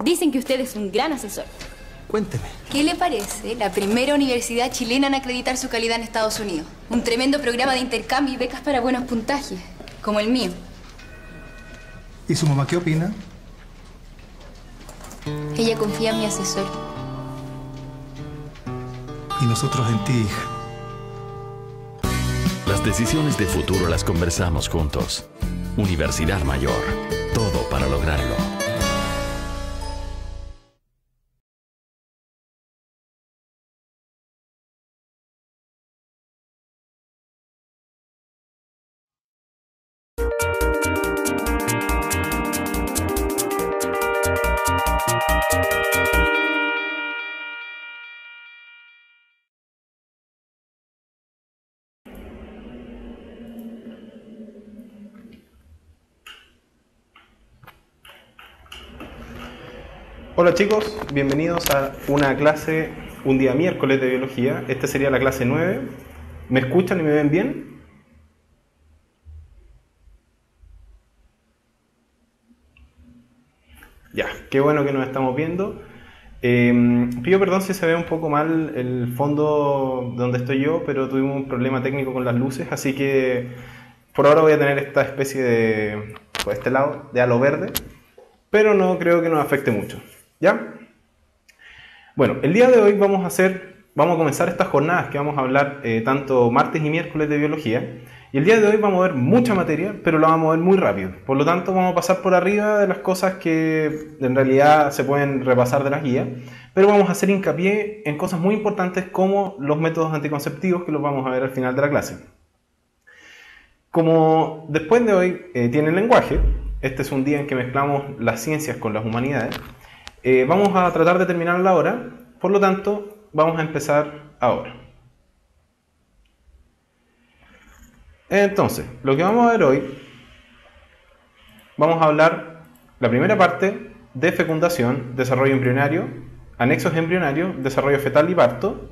Dicen que usted es un gran asesor. Cuénteme. ¿Qué le parece la primera universidad chilena en acreditar su calidad en Estados Unidos? Un tremendo programa de intercambio y becas para buenos puntajes, como el mío. ¿Y su mamá qué opina? Ella confía en mi asesor. Y nosotros en ti, hija. Las decisiones de futuro las conversamos juntos. Universidad Mayor. Todo para lograrlo. Hola chicos, bienvenidos a una clase un día miércoles de biología. Esta sería la clase 9. ¿Me escuchan y me ven bien? Ya, qué bueno que nos estamos viendo. Pido perdón si se ve un poco mal el fondo donde estoy yo, pero tuvimos un problema técnico con las luces, así que por ahora voy a tener esta especie de, por este lado, de halo verde, pero no creo que nos afecte mucho. ¿Ya? Bueno, el día de hoy vamos a comenzar estas jornadas que vamos a hablar tanto martes y miércoles de biología. Y el día de hoy vamos a ver mucha materia, pero la vamos a ver muy rápido. Por lo tanto, vamos a pasar por arriba de las cosas que en realidad se pueden repasar de las guías, pero vamos a hacer hincapié en cosas muy importantes como los métodos anticonceptivos, que los vamos a ver al final de la clase. Como después de hoy tienen lenguaje, este es un día en que mezclamos las ciencias con las humanidades. Vamos a tratar de terminar la hora, por lo tanto, vamos a empezar ahora. Entonces, lo que vamos a ver hoy, vamos a hablar la primera parte de fecundación, desarrollo embrionario, anexos embrionarios, desarrollo fetal y parto.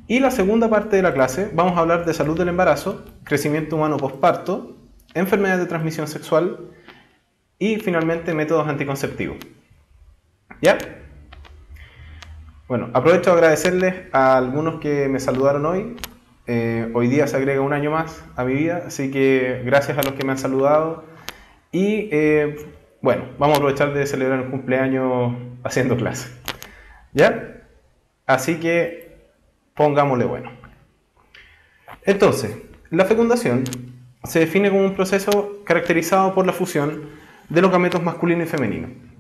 Y la segunda parte de la clase, vamos a hablar de salud del embarazo, crecimiento humano posparto, enfermedades de transmisión sexual y finalmente métodos anticonceptivos. ¿Ya? Bueno, aprovecho de agradecerles a algunos que me saludaron hoy. Hoy día se agrega un año más a mi vida, así que gracias a los que me han saludado. Y bueno, vamos a aprovechar de celebrar el cumpleaños haciendo clase. ¿Ya? Así que pongámosle bueno. Entonces, la fecundación se define como un proceso caracterizado por la fusión de los gametos masculino y femenino.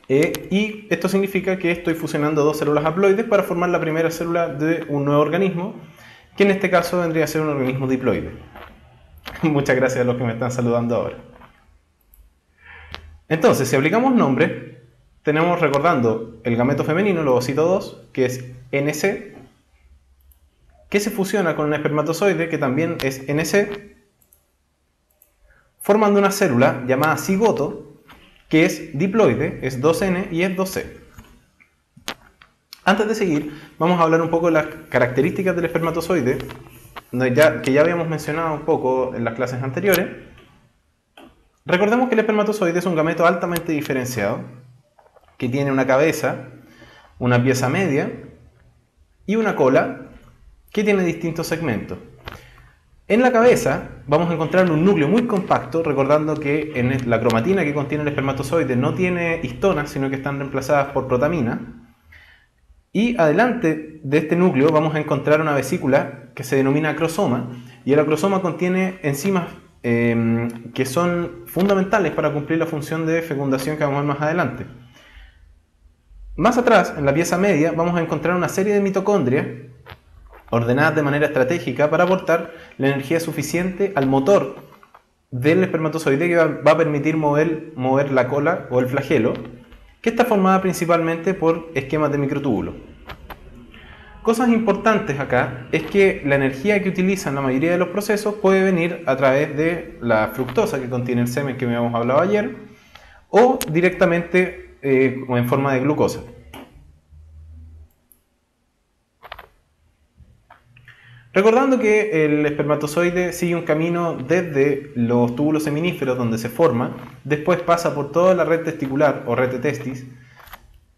Y esto significa que estoy fusionando dos células haploides para formar la primera célula de un nuevo organismo, que en este caso vendría a ser un organismo diploide. Muchas gracias a los que me están saludando ahora. Entonces, si aplicamos nombres, tenemos recordando el gameto femenino, el ovocito 2, que es NC, que se fusiona con un espermatozoide, que también es NC, formando una célula llamada cigoto, que es diploide, es 2N y es 2C. Antes de seguir, vamos a hablar un poco de las características del espermatozoide, que ya habíamos mencionado un poco en las clases anteriores. Recordemos que el espermatozoide es un gameto altamente diferenciado, que tiene una cabeza, una pieza media y una cola que tiene distintos segmentos. En la cabeza vamos a encontrar un núcleo muy compacto, recordando que en la cromatina que contiene el espermatozoide no tiene histonas, sino que están reemplazadas por protamina. Y adelante de este núcleo vamos a encontrar una vesícula que se denomina acrosoma, y el acrosoma contiene enzimas que son fundamentales para cumplir la función de fecundación que vamos a ver más adelante. Más atrás, en la pieza media, vamos a encontrar una serie de mitocondrias ordenadas de manera estratégica para aportar la energía suficiente al motor del espermatozoide que va a permitir mover la cola o el flagelo, que está formada principalmente por esquemas de microtúbulos. Cosas importantes acá es que la energía que utilizan la mayoría de los procesos puede venir a través de la fructosa que contiene el semen que habíamos hablado ayer, o directamente en forma de glucosa. Recordando que el espermatozoide sigue un camino desde los túbulos seminíferos donde se forma, después pasa por toda la red testicular o red de testis,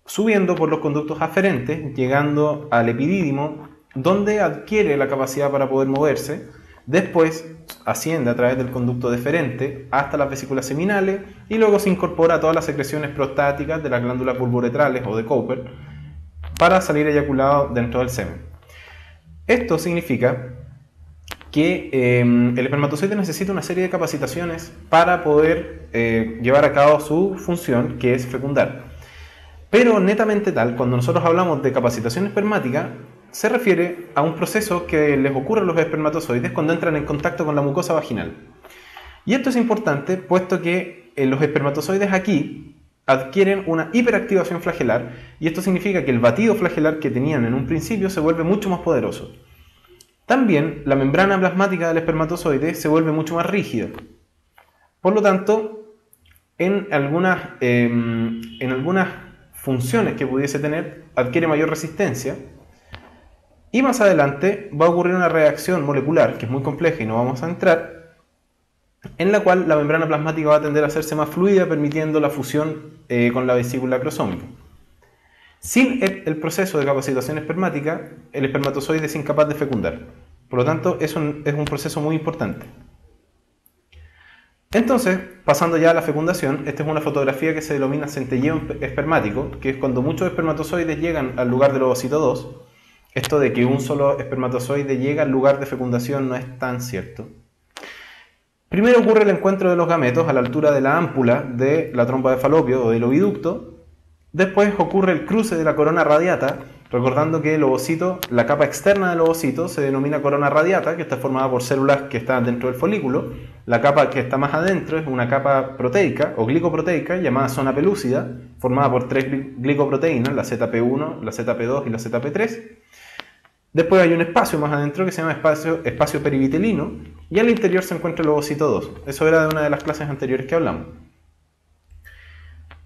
subiendo por los conductos aferentes, llegando al epidídimo, donde adquiere la capacidad para poder moverse. Después asciende a través del conducto deferente hasta las vesículas seminales y luego se incorpora a todas las secreciones prostáticas de las glándulas bulboretrales o de Cowper para salir eyaculado dentro del semen. Esto significa que el espermatozoide necesita una serie de capacitaciones para poder llevar a cabo su función, que es fecundar. Pero netamente tal, cuando nosotros hablamos de capacitación espermática, se refiere a un proceso que les ocurre a los espermatozoides cuando entran en contacto con la mucosa vaginal. Y esto es importante, puesto que los espermatozoides aquí adquieren una hiperactivación flagelar, y esto significa que el batido flagelar que tenían en un principio se vuelve mucho más poderoso. También la membrana plasmática del espermatozoide se vuelve mucho más rígida. Por lo tanto, en algunas funciones que pudiese tener, adquiere mayor resistencia. Y más adelante va a ocurrir una reacción molecular, que es muy compleja y no vamos a entrar, en la cual la membrana plasmática va a tender a hacerse más fluida, permitiendo la fusión con la vesícula acrosómica. Sin el proceso de capacitación espermática, el espermatozoide es incapaz de fecundar. Por lo tanto, es un proceso muy importante. Entonces, pasando ya a la fecundación, esta es una fotografía que se denomina centelleo espermático, que es cuando muchos espermatozoides llegan al lugar del ovocito 2. Esto de que un solo espermatozoide llega al lugar de fecundación no es tan cierto. Primero ocurre el encuentro de los gametos a la altura de la ámpula de la trompa de Falopio o del oviducto. Después ocurre el cruce de la corona radiata, recordando que el ovocito, la capa externa del ovocito se denomina corona radiata, que está formada por células que están dentro del folículo. La capa que está más adentro es una capa proteica o glicoproteica llamada zona pelúcida, formada por 3 glicoproteínas, la ZP1, la ZP2 y la ZP3. Después hay un espacio más adentro que se llama espacio perivitelino, y al interior se encuentra el ovocito 2. Eso era de una de las clases anteriores que hablamos.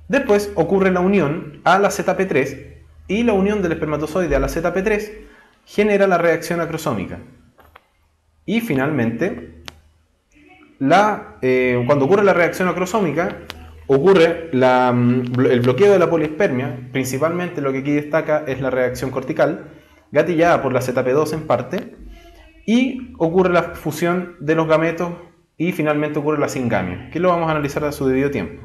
Después ocurre la unión a la ZP3, y la unión del espermatozoide a la ZP3 genera la reacción acrosómica. Y finalmente, cuando ocurre la reacción acrosómica, ocurre el bloqueo de la poliespermia. Principalmente lo que aquí destaca es la reacción cortical, gatillada por la ZP2 en parte, y ocurre la fusión de los gametos y finalmente ocurre la singamia, que lo vamos a analizar a su debido tiempo.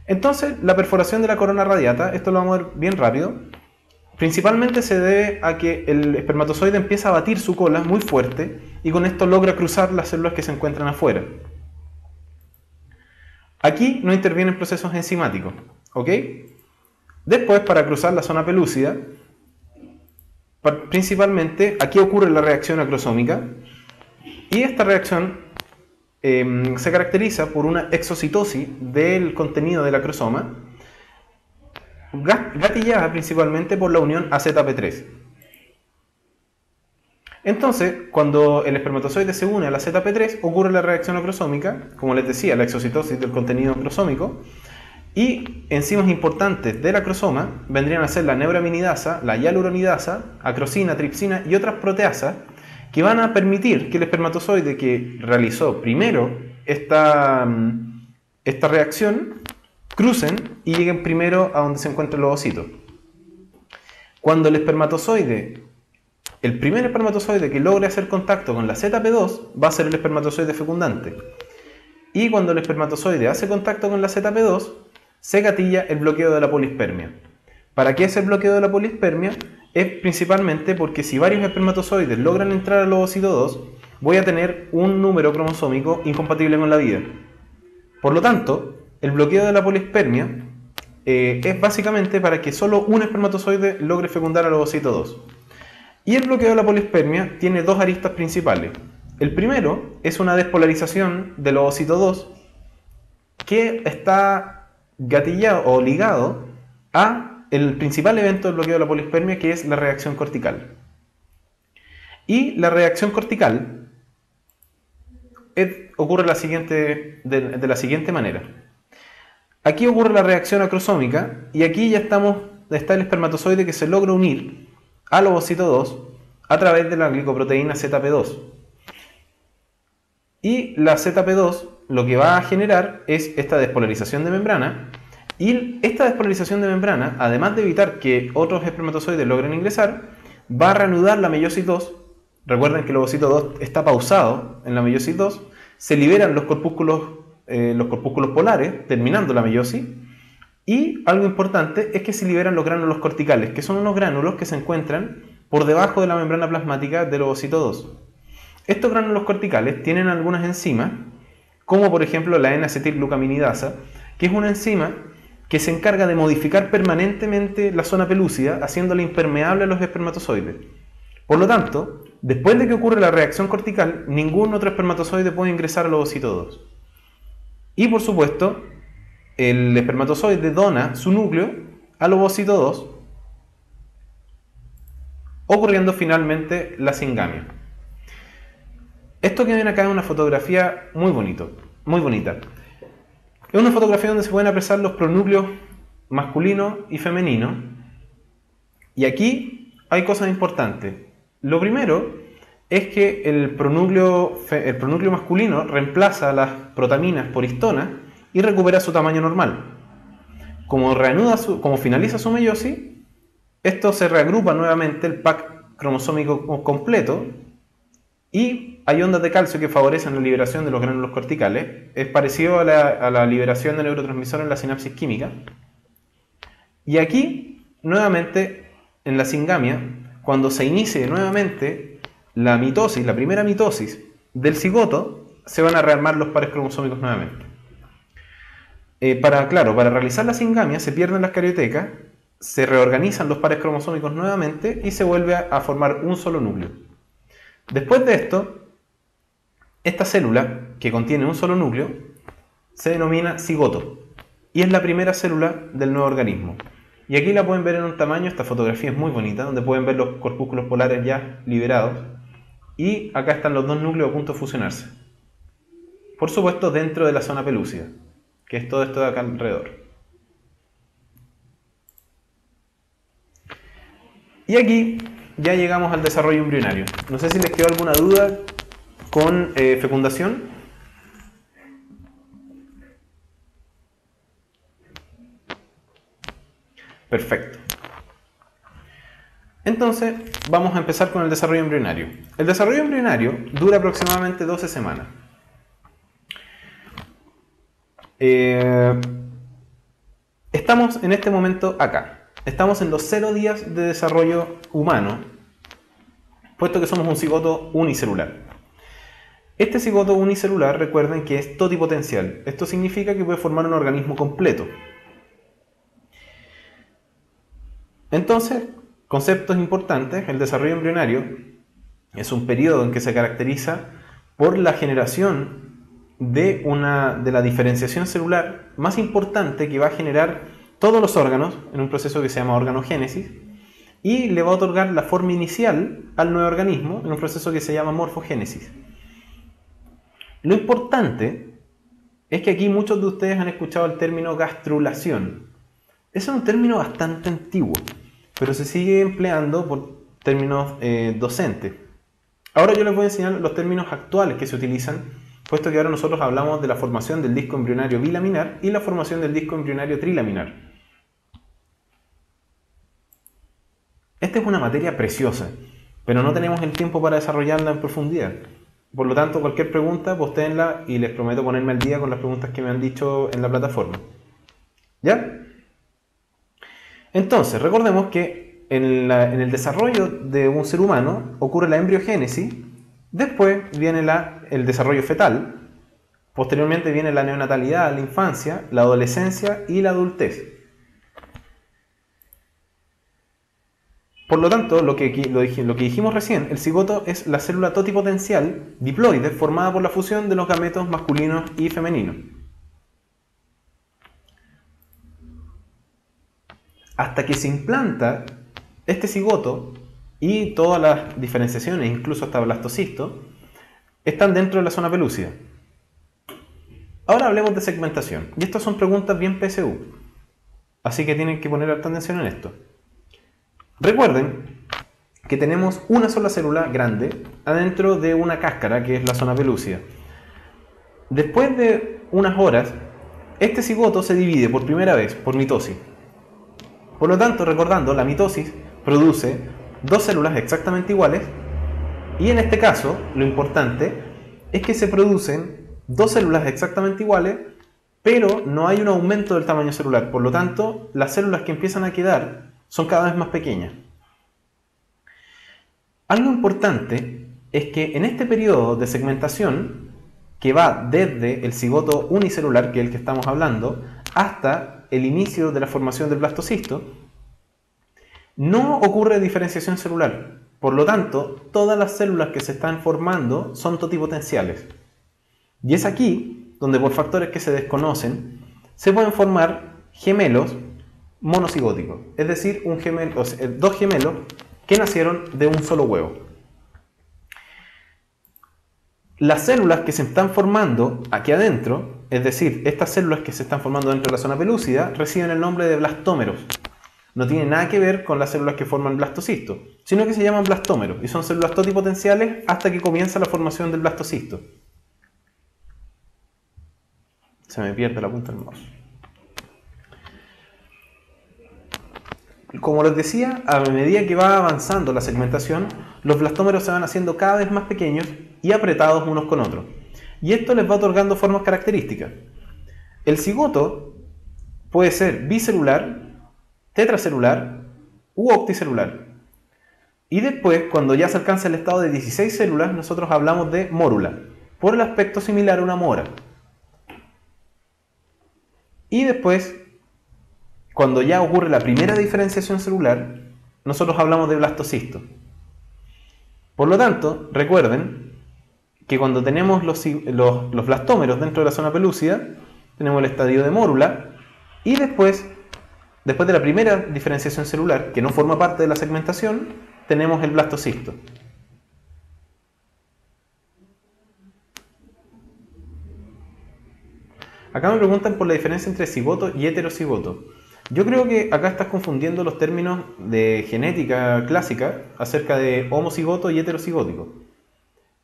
Entonces, la perforación de la corona radiata, esto lo vamos a ver bien rápido, principalmente se debe a que el espermatozoide empieza a batir su cola muy fuerte y con esto logra cruzar las células que se encuentran afuera. Aquí no intervienen procesos enzimáticos, ¿ok? Después, para cruzar la zona pelúcida, principalmente aquí ocurre la reacción acrosómica, y esta reacción se caracteriza por una exocitosis del contenido del acrosoma, gatillada principalmente por la unión a ZP3. Entonces, cuando el espermatozoide se une a la ZP3, ocurre la reacción acrosómica, como les decía, la exocitosis del contenido acrosómico, y enzimas importantes del acrosoma vendrían a ser la neuraminidasa, la hialuronidasa, acrosina, tripsina y otras proteasas, que van a permitir que el espermatozoide que realizó primero esta reacción crucen y lleguen primero a donde se encuentra el ovocito. Cuando el primer espermatozoide que logre hacer contacto con la ZP2 va a ser el espermatozoide fecundante. Y cuando el espermatozoide hace contacto con la ZP2, se gatilla el bloqueo de la poliespermia. ¿Para qué es el bloqueo de la poliespermia? Es principalmente porque si varios espermatozoides logran entrar al ovocito 2, voy a tener un número cromosómico incompatible con la vida. Por lo tanto, el bloqueo de la poliespermia es básicamente para que solo un espermatozoide logre fecundar al ovocito 2. Y el bloqueo de la poliespermia tiene dos aristas principales. El primero es una despolarización del ovocito 2 que está gatillado o ligado a el principal evento del bloqueo de la poliespermia, que es la reacción cortical. Y la reacción cortical ocurre de la siguiente manera. Aquí ocurre la reacción acrosómica y aquí ya está el espermatozoide que se logra unir al ovocito 2 a través de la glicoproteína ZP2. Y la ZP2 lo que va a generar es esta despolarización de membrana Y esta despolarización de membrana, además de evitar que otros espermatozoides logren ingresar, va a reanudar la meiosis 2. Recuerden que el ovocito 2 está pausado en la meiosis 2. Se liberan los corpúsculos polares, terminando la meiosis. Y algo importante es que se liberan los gránulos corticales, que son unos gránulos que se encuentran por debajo de la membrana plasmática del ovocito 2. Estos gránulos corticales tienen algunas enzimas, como por ejemplo la N-acetilglucaminidasa, que es una enzima que se encarga de modificar permanentemente la zona pelúcida, haciéndola impermeable a los espermatozoides. Por lo tanto, después de que ocurre la reacción cortical, ningún otro espermatozoide puede ingresar al ovocito 2. Y por supuesto, el espermatozoide dona su núcleo al ovocito 2, ocurriendo finalmente la singamia. Esto que ven acá es una fotografía muy bonita. Es una fotografía donde se pueden apreciar los pronúcleos masculino y femenino. Y aquí hay cosas importantes. Lo primero es que el pronúcleo masculino reemplaza las protaminas por histonas y recupera su tamaño normal. Como finaliza su meiosis, esto se reagrupa nuevamente el pack cromosómico completo y hay ondas de calcio que favorecen la liberación de los gránulos corticales. Es parecido a la liberación de neurotransmisores en la sinapsis química. Y aquí, nuevamente, en la singamia, cuando se inicie nuevamente la mitosis, la primera mitosis del cigoto, se van a rearmar los pares cromosómicos nuevamente. Para realizar la singamia se pierden las cariotecas, se reorganizan los pares cromosómicos nuevamente y se vuelve a formar un solo núcleo. Después de esto, esta célula, que contiene un solo núcleo, se denomina cigoto y es la primera célula del nuevo organismo. Y aquí la pueden ver en un tamaño, esta fotografía es muy bonita, donde pueden ver los corpúsculos polares ya liberados y acá están los dos núcleos a punto de fusionarse. Por supuesto dentro de la zona pelúcida, que es todo esto de acá alrededor. Y aquí ya llegamos al desarrollo embrionario. No sé si les quedó alguna duda con fecundación. Perfecto. Entonces vamos a empezar con el desarrollo embrionario. El desarrollo embrionario dura aproximadamente 12 semanas. Estamos en este momento acá. Estamos en los 0 días de desarrollo humano, puesto que somos un cigoto unicelular. Este cigoto unicelular, recuerden que es totipotencial. Esto significa que puede formar un organismo completo. Entonces, conceptos importantes: el desarrollo embrionario es un periodo en que se caracteriza por la generación de la diferenciación celular más importante que va a generar todos los órganos en un proceso que se llama organogénesis y le va a otorgar la forma inicial al nuevo organismo en un proceso que se llama morfogénesis. Lo importante es que aquí muchos de ustedes han escuchado el término gastrulación. Ese es un término bastante antiguo, pero se sigue empleando por términos docentes. Ahora yo les voy a enseñar los términos actuales que se utilizan, puesto que ahora nosotros hablamos de la formación del disco embrionario bilaminar y la formación del disco embrionario trilaminar. Esta es una materia preciosa, pero no tenemos el tiempo para desarrollarla en profundidad. Por lo tanto, cualquier pregunta, postéenla y les prometo ponerme al día con las preguntas que me han dicho en la plataforma. ¿Ya? Entonces, recordemos que en el desarrollo de un ser humano ocurre la embriogénesis, después viene el desarrollo fetal, posteriormente viene la neonatalidad, la infancia, la adolescencia y la adultez. Por lo tanto, lo que dijimos recién, el cigoto es la célula totipotencial diploide formada por la fusión de los gametos masculinos y femeninos. Hasta que se implanta este cigoto y todas las diferenciaciones, incluso hasta blastocisto, están dentro de la zona pelúcida. Ahora hablemos de segmentación. Y estas son preguntas bien PSU. Así que tienen que poner alta atención en esto. Recuerden que tenemos una sola célula grande adentro de una cáscara que es la zona pelúcida. Después de unas horas, este cigoto se divide por primera vez por mitosis. Por lo tanto, recordando, la mitosis produce dos células exactamente iguales, y en este caso, lo importante es que se producen dos células exactamente iguales, pero no hay un aumento del tamaño celular. Por lo tanto, las células que empiezan a quedar son cada vez más pequeñas. Algo importante es que en este periodo de segmentación, que va desde el cigoto unicelular, que es el que estamos hablando, hasta el inicio de la formación del blastocisto, no ocurre diferenciación celular. Por lo tanto, todas las células que se están formando son totipotenciales. Y es aquí donde, por factores que se desconocen, se pueden formar gemelos monocigóticos, es decir, dos gemelos que nacieron de un solo huevo. Las células que se están formando aquí adentro, es decir, estas células que se están formando dentro de la zona pelúcida, reciben el nombre de blastómeros. No tiene nada que ver con las células que forman blastocisto, sino que se llaman blastómeros y son células totipotenciales hasta que comienza la formación del blastocisto. Se me pierde la punta del mouse. Como les decía, a medida que va avanzando la segmentación, los blastómeros se van haciendo cada vez más pequeños y apretados unos con otros. Y esto les va otorgando formas características. El cigoto puede ser bicelular, tetracelular u octicelular. Y después, cuando ya se alcanza el estado de 16 células, nosotros hablamos de mórula, por el aspecto similar a una mora. Y después, cuando ya ocurre la primera diferenciación celular, nosotros hablamos de blastocisto. Por lo tanto, recuerden que cuando tenemos los blastómeros dentro de la zona pelúcida, tenemos el estadio de mórula, y después de la primera diferenciación celular, que no forma parte de la segmentación, tenemos el blastocisto. Acá me preguntan por la diferencia entre cigoto y heterocigoto. Yo creo que acá estás confundiendo los términos de genética clásica acerca de homocigoto y heterocigótico.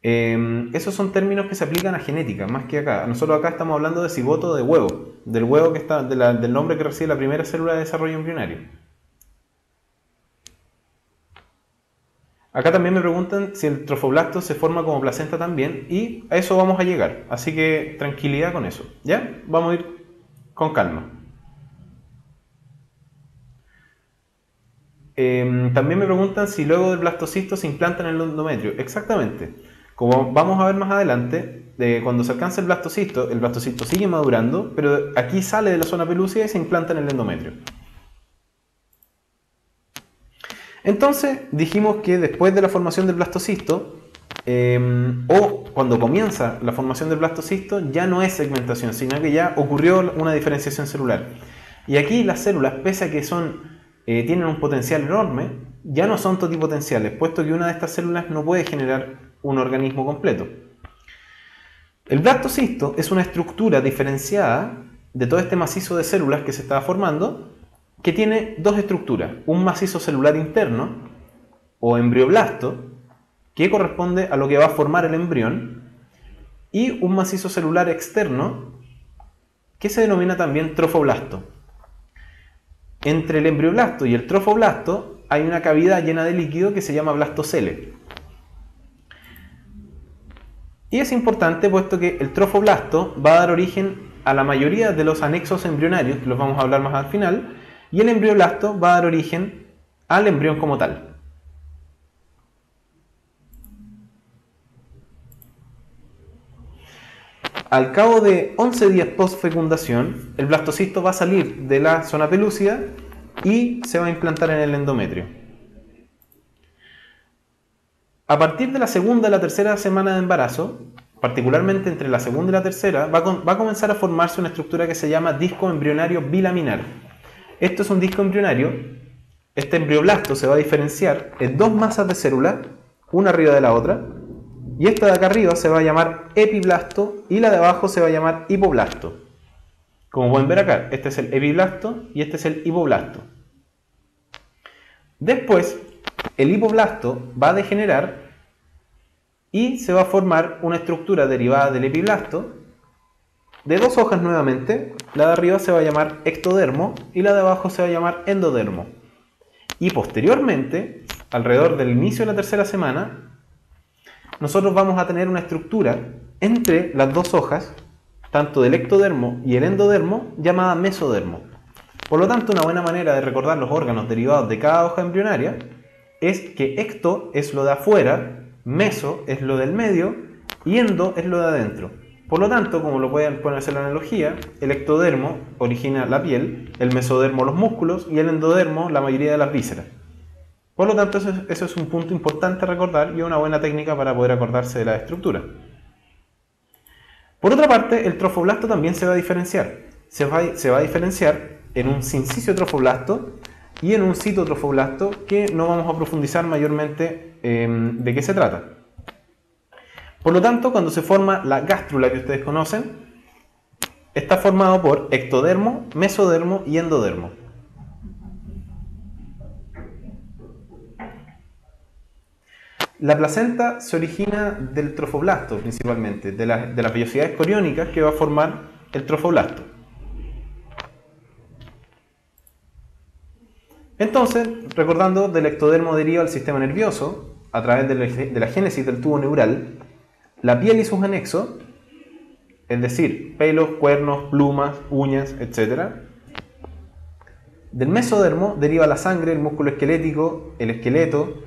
Esos son términos que se aplican a genética, más que acá. Nosotros acá estamos hablando de cigoto de huevo, del huevo que está, del nombre que recibe la primera célula de desarrollo embrionario. Acá también me preguntan si el trofoblasto se forma como placenta también, y a eso vamos a llegar, así que tranquilidad con eso, ¿ya? Vamos a ir con calma. También me preguntan si luego del blastocisto se implantan en el endometrio. Exactamente. Como vamos a ver más adelante, cuando se alcanza el blastocisto sigue madurando, pero aquí sale de la zona pelúcida y se implanta en el endometrio. Entonces, dijimos que después de la formación del blastocisto, o cuando comienza la formación del blastocisto, ya no es segmentación, sino que ya ocurrió una diferenciación celular. Y aquí las células, pese a que tienen un potencial enorme, ya no son totipotenciales, puesto que una de estas células no puede generar un organismo completo. El blastocisto es una estructura diferenciada de todo este macizo de células que se estaba formando, que tiene dos estructuras: un macizo celular interno, o embrioblasto, que corresponde a lo que va a formar el embrión, y un macizo celular externo, que se denomina también trofoblasto. Entre el embrioblasto y el trofoblasto hay una cavidad llena de líquido que se llama blastocele. Y es importante puesto que el trofoblasto va a dar origen a la mayoría de los anexos embrionarios, que los vamos a hablar más al final, y el embrioblasto va a dar origen al embrión como tal. Al cabo de 11 días post fecundación, el blastocisto va a salir de la zona pelúcida y se va a implantar en el endometrio. A partir de la segunda y la tercera semana de embarazo, particularmente entre la segunda y la tercera, va a comenzar a formarse una estructura que se llama disco embrionario bilaminar. Esto es un disco embrionario. Este embrioblasto se va a diferenciar en dos masas de células, una arriba de la otra, y esta de acá arriba se va a llamar epiblasto y la de abajo se va a llamar hipoblasto. Como pueden ver acá, este es el epiblasto y este es el hipoblasto. Después, el hipoblasto va a degenerar y se va a formar una estructura derivada del epiblasto De dos hojas nuevamente, la de arriba se va a llamar ectodermo y la de abajo se va a llamar endodermo. Y posteriormente, alrededor del inicio de la tercera semana, nosotros vamos a tener una estructura entre las dos hojas, tanto del ectodermo y el endodermo, llamada mesodermo. Por lo tanto, una buena manera de recordar los órganos derivados de cada hoja embrionaria es que ecto es lo de afuera, meso es lo del medio y endo es lo de adentro. Por lo tanto, como lo pueden ponerse la analogía, el ectodermo origina la piel, el mesodermo los músculos y el endodermo la mayoría de las vísceras. Por lo tanto, eso es un punto importante a recordar y una buena técnica para poder acordarse de la estructura. Por otra parte, el trofoblasto también se va a diferenciar. Se va a diferenciar en un sincicio trofoblasto y en un citotrofoblasto, que no vamos a profundizar mayormente de qué se trata. Por lo tanto, cuando se forma la gástrula que ustedes conocen, está formado por ectodermo, mesodermo y endodermo. La placenta se origina del trofoblasto principalmente, de las vellosidades coriónicas que va a formar el trofoblasto. Entonces, recordando, del ectodermo deriva el sistema nervioso a través de la génesis del tubo neural, la piel y sus anexos, es decir, pelos, cuernos, plumas, uñas, etc. Del mesodermo deriva la sangre, el músculo esquelético, el esqueleto,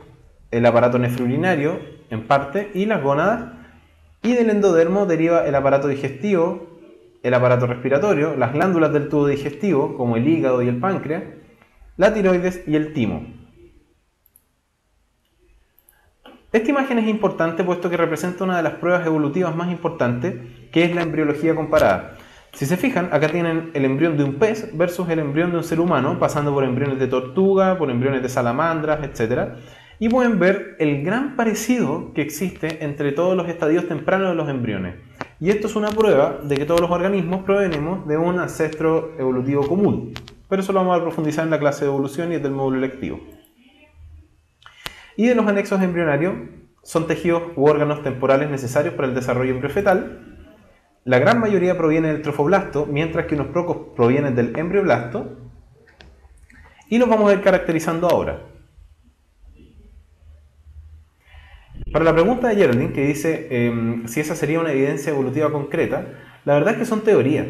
el aparato nefrourinario, en parte, y las gónadas. Y del endodermo deriva el aparato digestivo, el aparato respiratorio, las glándulas del tubo digestivo, como el hígado y el páncreas, la tiroides y el timo. Esta imagen es importante puesto que representa una de las pruebas evolutivas más importantes, que es la embriología comparada. Si se fijan, acá tienen el embrión de un pez versus el embrión de un ser humano, pasando por embriones de tortuga, por embriones de salamandras, etc. Y pueden ver el gran parecido que existe entre todos los estadios tempranos de los embriones. Y esto es una prueba de que todos los organismos provenimos de un ancestro evolutivo común. Pero eso lo vamos a profundizar en la clase de evolución y del módulo electivo. Y de los anexos embrionarios son tejidos u órganos temporales necesarios para el desarrollo embriofetal. La gran mayoría proviene del trofoblasto, mientras que unos pocos provienen del embrioblasto. Y los vamos a ir caracterizando ahora. Para la pregunta de Geraldine, que dice si esa sería una evidencia evolutiva concreta, la verdad es que son teorías,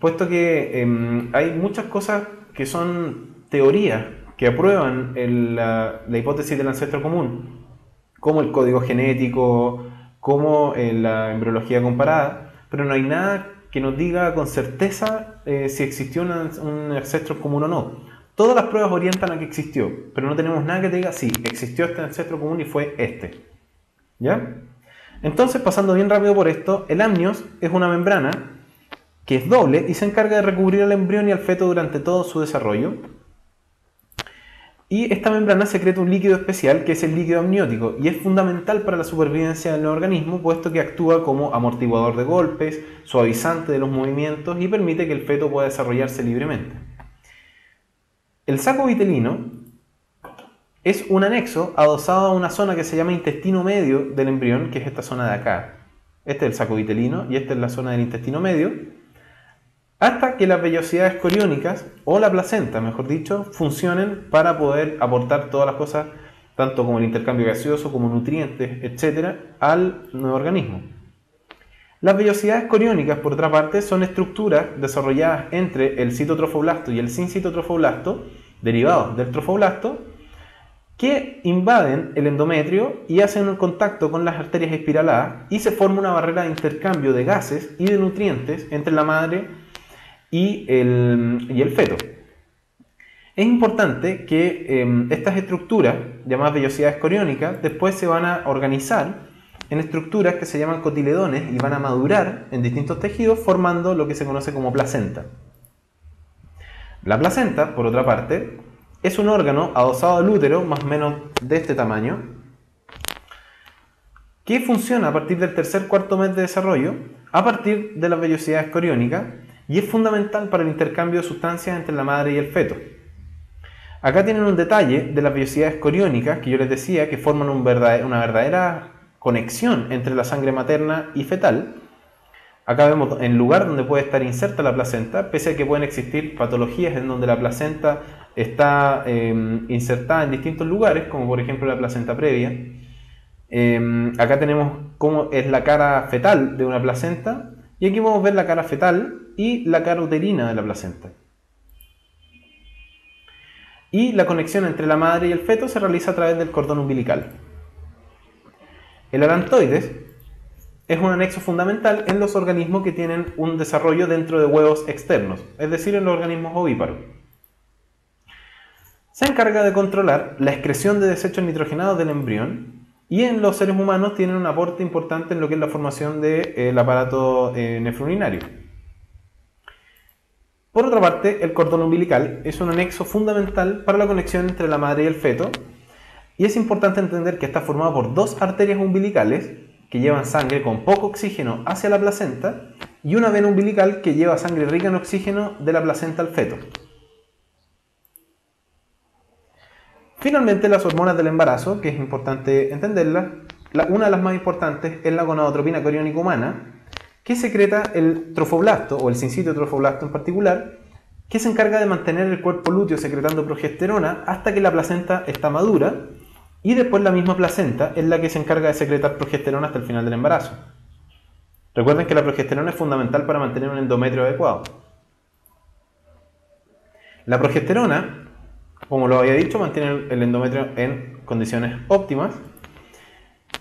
puesto que hay muchas cosas que son teorías que aprueban la hipótesis del ancestro común, como el código genético, como la embriología comparada, pero no hay nada que nos diga con certeza si existió un ancestro común o no. Todas las pruebas orientan a que existió, pero no tenemos nada que te diga sí, existió este ancestro común y fue este. ¿Ya? Entonces, pasando bien rápido por esto, el amnios es una membrana que es doble y se encarga de recubrir al embrión y al feto durante todo su desarrollo. Y esta membrana secreta un líquido especial que es el líquido amniótico y es fundamental para la supervivencia del organismo, puesto que actúa como amortiguador de golpes, suavizante de los movimientos y permite que el feto pueda desarrollarse libremente. El saco vitelino es un anexo adosado a una zona que se llama intestino medio del embrión, que es esta zona de acá. Este es el saco vitelino y esta es la zona del intestino medio, hasta que las vellosidades coriónicas, o la placenta, mejor dicho, funcionen para poder aportar todas las cosas, tanto como el intercambio gaseoso, como nutrientes, etc., al nuevo organismo. Las vellosidades coriónicas, por otra parte, son estructuras desarrolladas entre el citotrofoblasto y el sincitotrofoblasto, derivados del trofoblasto, que invaden el endometrio y hacen un contacto con las arterias espiraladas y se forma una barrera de intercambio de gases y de nutrientes entre la madre y el feto. Es importante que estas estructuras, llamadas vellosidades coriónicas, después se van a organizar en estructuras que se llaman cotiledones y van a madurar en distintos tejidos formando lo que se conoce como placenta. La placenta, por otra parte, es un órgano adosado al útero, más o menos de este tamaño, que funciona a partir del tercer-cuarto mes de desarrollo, a partir de las vellosidades coriónicas, y es fundamental para el intercambio de sustancias entre la madre y el feto. Acá tienen un detalle de las vellosidades coriónicas que yo les decía que forman una verdadera conexión entre la sangre materna y fetal, Acá vemos el lugar donde puede estar inserta la placenta, pese a que pueden existir patologías en donde la placenta está insertada en distintos lugares, como por ejemplo la placenta previa. Acá tenemos cómo es la cara fetal de una placenta, y aquí podemos ver la cara fetal y la cara uterina de la placenta. Y la conexión entre la madre y el feto se realiza a través del cordón umbilical. El alantoides es un anexo fundamental en los organismos que tienen un desarrollo dentro de huevos externos, es decir, en los organismos ovíparos. Se encarga de controlar la excreción de desechos nitrogenados del embrión y en los seres humanos tienen un aporte importante en lo que es la formación del aparato nefrourinario. Por otra parte, el cordón umbilical es un anexo fundamental para la conexión entre la madre y el feto, y es importante entender que está formado por dos arterias umbilicales que llevan sangre con poco oxígeno hacia la placenta y una vena umbilical que lleva sangre rica en oxígeno de la placenta al feto. Finalmente, las hormonas del embarazo, que es importante entenderlas, una de las más importantes es la gonadotropina coriónica humana, que secreta el trofoblasto, o el sincitio trofoblasto en particular, que se encarga de mantener el cuerpo lúteo secretando progesterona hasta que la placenta está madura, y después la misma placenta es la que se encarga de secretar progesterona hasta el final del embarazo. Recuerden que la progesterona es fundamental para mantener un endometrio adecuado. La progesterona, como lo había dicho, mantiene el endometrio en condiciones óptimas.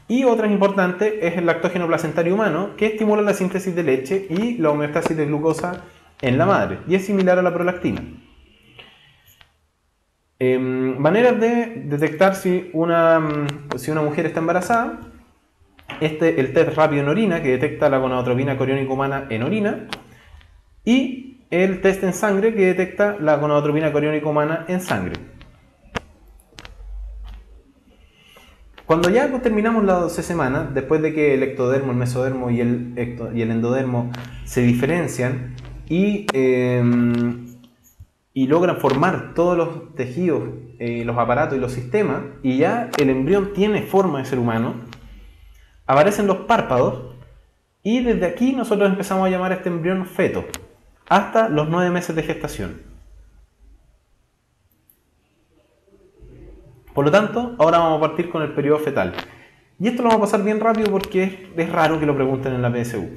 Y otra importante es el lactógeno placentario humano, que estimula la síntesis de leche y la homeostasis de glucosa en la madre, y es similar a la prolactina. Maneras de detectar si una mujer está embarazada: el test rápido en orina, que detecta la gonadotropina coriónica humana en orina, y el test en sangre, que detecta la gonadotropina coriónica humana en sangre. Cuando ya terminamos las 12 semanas, después de que el ectodermo, el mesodermo y el endodermo se diferencian y logran formar todos los tejidos, los aparatos y los sistemas, y ya el embrión tiene forma de ser humano, aparecen los párpados, y desde aquí nosotros empezamos a llamar a este embrión feto, hasta los 9 meses de gestación. Por lo tanto, ahora vamos a partir con el periodo fetal. Y esto lo vamos a pasar bien rápido porque es raro que lo pregunten en la PSU.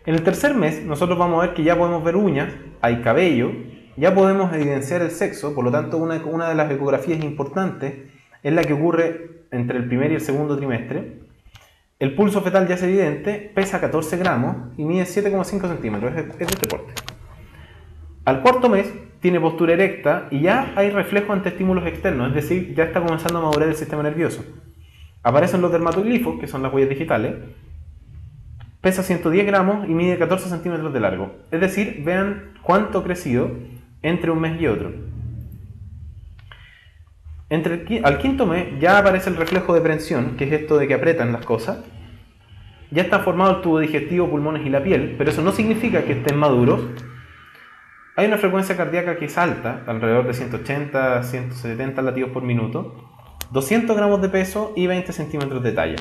En el tercer mes, nosotros vamos a ver que ya podemos ver uñas, hay cabello, ya podemos evidenciar el sexo. Por lo tanto, una de las ecografías importantes es la que ocurre entre el primer y el segundo trimestre. El pulso fetal ya es evidente, pesa 14 gramos y mide 7,5 centímetros, es de este porte. Al cuarto mes tiene postura erecta y ya hay reflejo ante estímulos externos, es decir, ya está comenzando a madurar el sistema nervioso. Aparecen los dermatoglifos, que son las huellas digitales, pesa 110 gramos y mide 14 centímetros de largo. Es decir, vean cuánto ha crecido entre un mes y otro. Al quinto mes ya aparece el reflejo de prensión, que es esto de que apretan las cosas. Ya está formado el tubo digestivo, pulmones y la piel, pero eso no significa que estén maduros. Hay una frecuencia cardíaca que es alta, alrededor de 180 a 170 latidos por minuto, 200 gramos de peso y 20 centímetros de talla.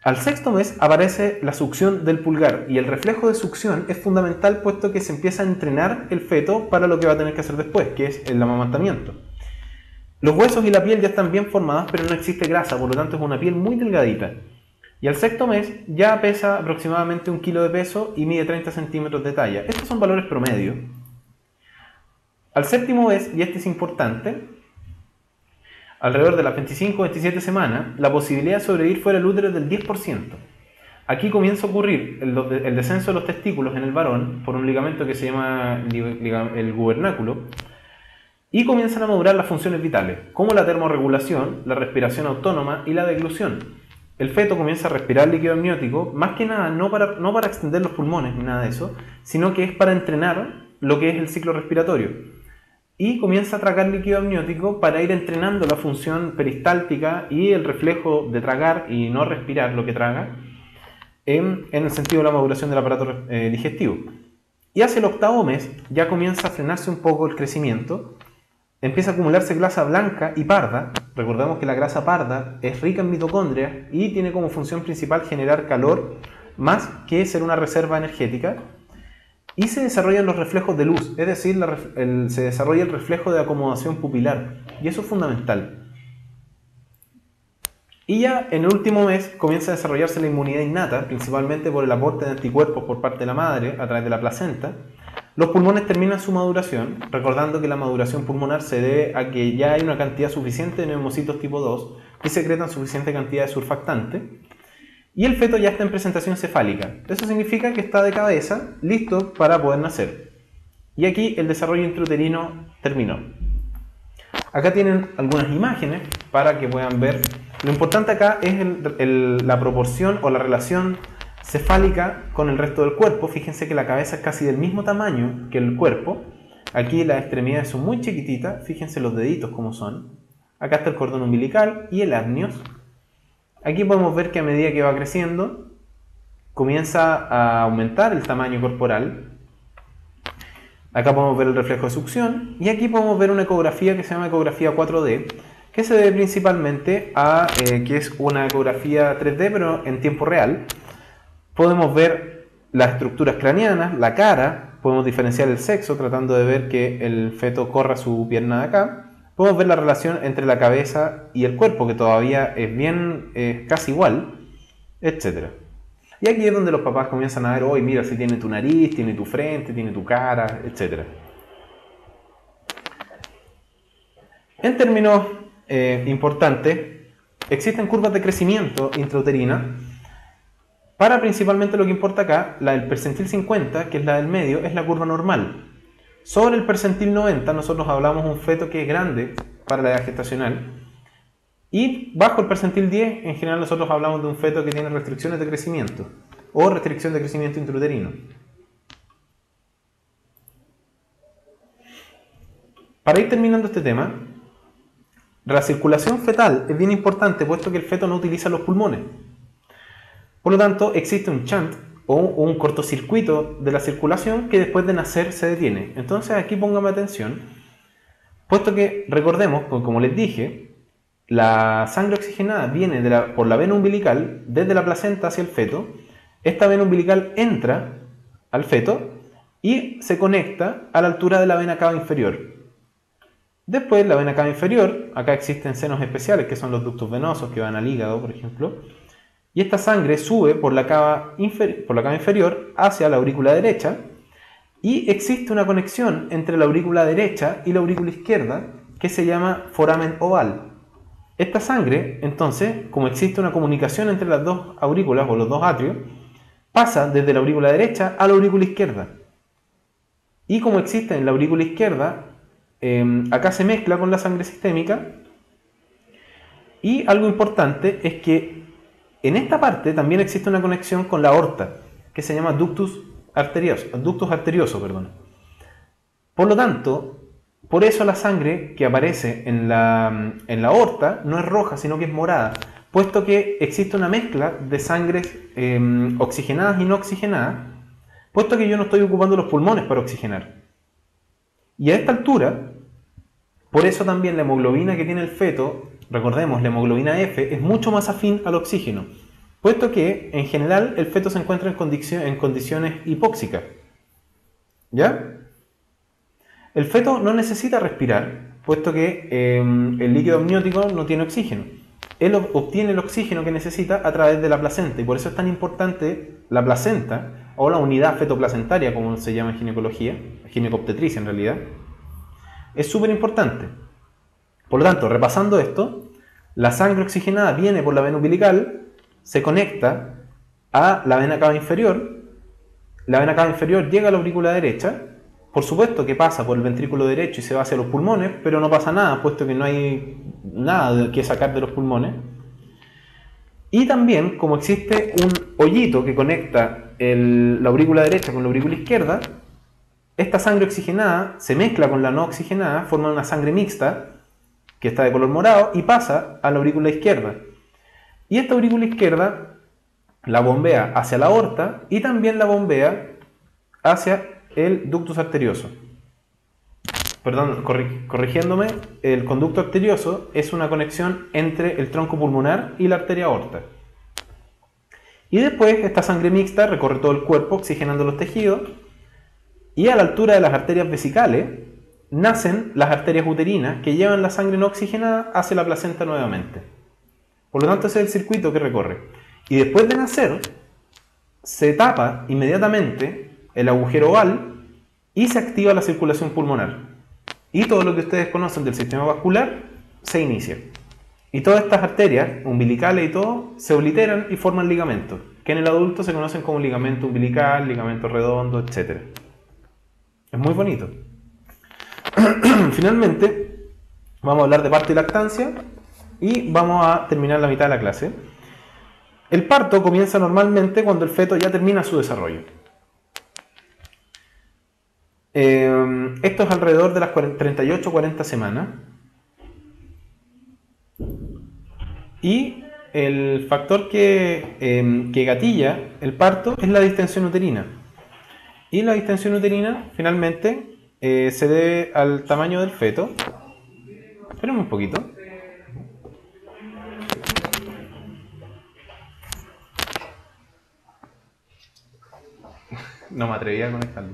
Al sexto mes aparece la succión del pulgar, y el reflejo de succión es fundamental puesto que se empieza a entrenar el feto para lo que va a tener que hacer después, que es el amamantamiento. Los huesos y la piel ya están bien formadas, pero no existe grasa, por lo tanto es una piel muy delgadita. Y al sexto mes ya pesa aproximadamente 1 kilo de peso y mide 30 centímetros de talla. Estos son valores promedio. Al séptimo mes, y este es importante, alrededor de las 25-27 semanas, la posibilidad de sobrevivir fuera del útero es del 10%. Aquí comienza a ocurrir el descenso de los testículos en el varón por un ligamento que se llama el gubernáculo, y comienzan a madurar las funciones vitales, como la termorregulación, la respiración autónoma y la deglución. El feto comienza a respirar líquido amniótico, más que nada no para extender los pulmones ni nada de eso, sino que es para entrenar lo que es el ciclo respiratorio. Y comienza a tragar líquido amniótico para ir entrenando la función peristáltica y el reflejo de tragar y no respirar lo que traga en el sentido de la maduración del aparato digestivo. Y hacia el octavo mes ya comienza a frenarse un poco el crecimiento, empieza a acumularse grasa blanca y parda. Recordemos que la grasa parda es rica en mitocondrias y tiene como función principal generar calor más que ser una reserva energética, y se desarrollan los reflejos de luz, es decir, se desarrolla el reflejo de acomodación pupilar, y eso es fundamental. Y ya en el último mes comienza a desarrollarse la inmunidad innata, principalmente por el aporte de anticuerpos por parte de la madre a través de la placenta. Los pulmones terminan su maduración, recordando que la maduración pulmonar se debe a que ya hay una cantidad suficiente de neumocitos tipo 2 que secretan suficiente cantidad de surfactante, y el feto ya está en presentación cefálica. Eso significa que está de cabeza, listo para poder nacer. Y aquí el desarrollo intrauterino terminó. Acá tienen algunas imágenes para que puedan ver. Lo importante acá es la proporción o la relación cefálica con el resto del cuerpo. Fíjense que la cabeza es casi del mismo tamaño que el cuerpo. Aquí las extremidades son muy chiquititas. Fíjense los deditos como son. Acá está el cordón umbilical y el amnios. Aquí podemos ver que a medida que va creciendo comienza a aumentar el tamaño corporal. Acá podemos ver el reflejo de succión y aquí podemos ver una ecografía que se llama ecografía 4D, que se debe principalmente a que es una ecografía 3D pero en tiempo real. Podemos ver las estructuras craneanas, la cara, podemos diferenciar el sexo tratando de ver que el feto corra su pierna de acá. Podemos ver la relación entre la cabeza y el cuerpo, que todavía es casi igual, etc. Y aquí es donde los papás comienzan a ver, hoy mira, si tiene tu nariz, tiene tu frente, tiene tu cara, etc. En términos importantes, existen curvas de crecimiento intrauterina. Para principalmente lo que importa acá, la del percentil 50, que es la del medio, es la curva normal. Sobre el percentil 90 nosotros hablamos de un feto que es grande para la edad gestacional, y bajo el percentil 10 en general nosotros hablamos de un feto que tiene restricciones de crecimiento o restricción de crecimiento intrauterino. Para ir terminando este tema, la circulación fetal es bien importante puesto que el feto no utiliza los pulmones. Por lo tanto existe un shunt o un cortocircuito de la circulación que después de nacer se detiene. Entonces aquí póngame atención, puesto que recordemos, como les dije, la sangre oxigenada viene por la vena umbilical desde la placenta hacia el feto. Esta vena umbilical entra al feto y se conecta a la altura de la vena cava inferior. Después la vena cava inferior, acá existen senos especiales que son los ductos venosos que van al hígado, por ejemplo. Y esta sangre sube por la cava inferior hacia la aurícula derecha y existe una conexión entre la aurícula derecha y la aurícula izquierda que se llama foramen oval. Esta sangre, entonces, como existe una comunicación entre las dos aurículas o los dos atrios, pasa desde la aurícula derecha a la aurícula izquierda. Y como existe en la aurícula izquierda, acá se mezcla con la sangre sistémica. Y algo importante es que en esta parte también existe una conexión con la aorta, que se llama ductus arterioso. Por lo tanto, por eso la sangre que aparece en la aorta no es roja, sino que es morada, puesto que existe una mezcla de sangres oxigenadas y no oxigenadas, puesto que yo no estoy ocupando los pulmones para oxigenar. Y a esta altura, por eso también la hemoglobina que tiene el feto, recordemos, la hemoglobina F es mucho más afín al oxígeno, puesto que en general el feto se encuentra en condiciones hipóxicas. ¿Ya? El feto no necesita respirar, puesto que el líquido amniótico no tiene oxígeno. Él obtiene el oxígeno que necesita a través de la placenta, y por eso es tan importante la placenta, o la unidad fetoplacentaria, como se llama en ginecología, ginecobstetricia en realidad. Es súper importante. Por lo tanto, repasando esto, la sangre oxigenada viene por la vena umbilical, se conecta a la vena cava inferior, la vena cava inferior llega a la aurícula derecha, por supuesto que pasa por el ventrículo derecho y se va hacia los pulmones, pero no pasa nada, puesto que no hay nada que sacar de los pulmones. Y también, como existe un hoyito que conecta la aurícula derecha con la aurícula izquierda, esta sangre oxigenada se mezcla con la no oxigenada, forma una sangre mixta, que está de color morado, y pasa a la aurícula izquierda. Y esta aurícula izquierda la bombea hacia la aorta y también la bombea hacia el ductus arterioso. Perdón, corrigiéndome, el conducto arterioso es una conexión entre el tronco pulmonar y la arteria aorta. Y después esta sangre mixta recorre todo el cuerpo oxigenando los tejidos y a la altura de las arterias vesicales nacen las arterias uterinas que llevan la sangre no oxigenada hacia la placenta nuevamente. Por lo tanto ese es el circuito que recorre. Y después de nacer se tapa inmediatamente el agujero oval y se activa la circulación pulmonar. Y todo lo que ustedes conocen del sistema vascular se inicia. Y todas estas arterias umbilicales y todo se obliteran y forman ligamentos, que en el adulto se conocen como ligamento umbilical, ligamento redondo, etc. Es muy bonito. Finalmente, vamos a hablar de parto y lactancia y vamos a terminar la mitad de la clase. El parto comienza normalmente cuando el feto ya termina su desarrollo. Esto es alrededor de las 38 o 40 semanas. Y el factor que gatilla el parto es la distensión uterina. Y la distensión uterina finalmente se debe al tamaño del feto. Esperen un poquito. No me atreví a conectarlo.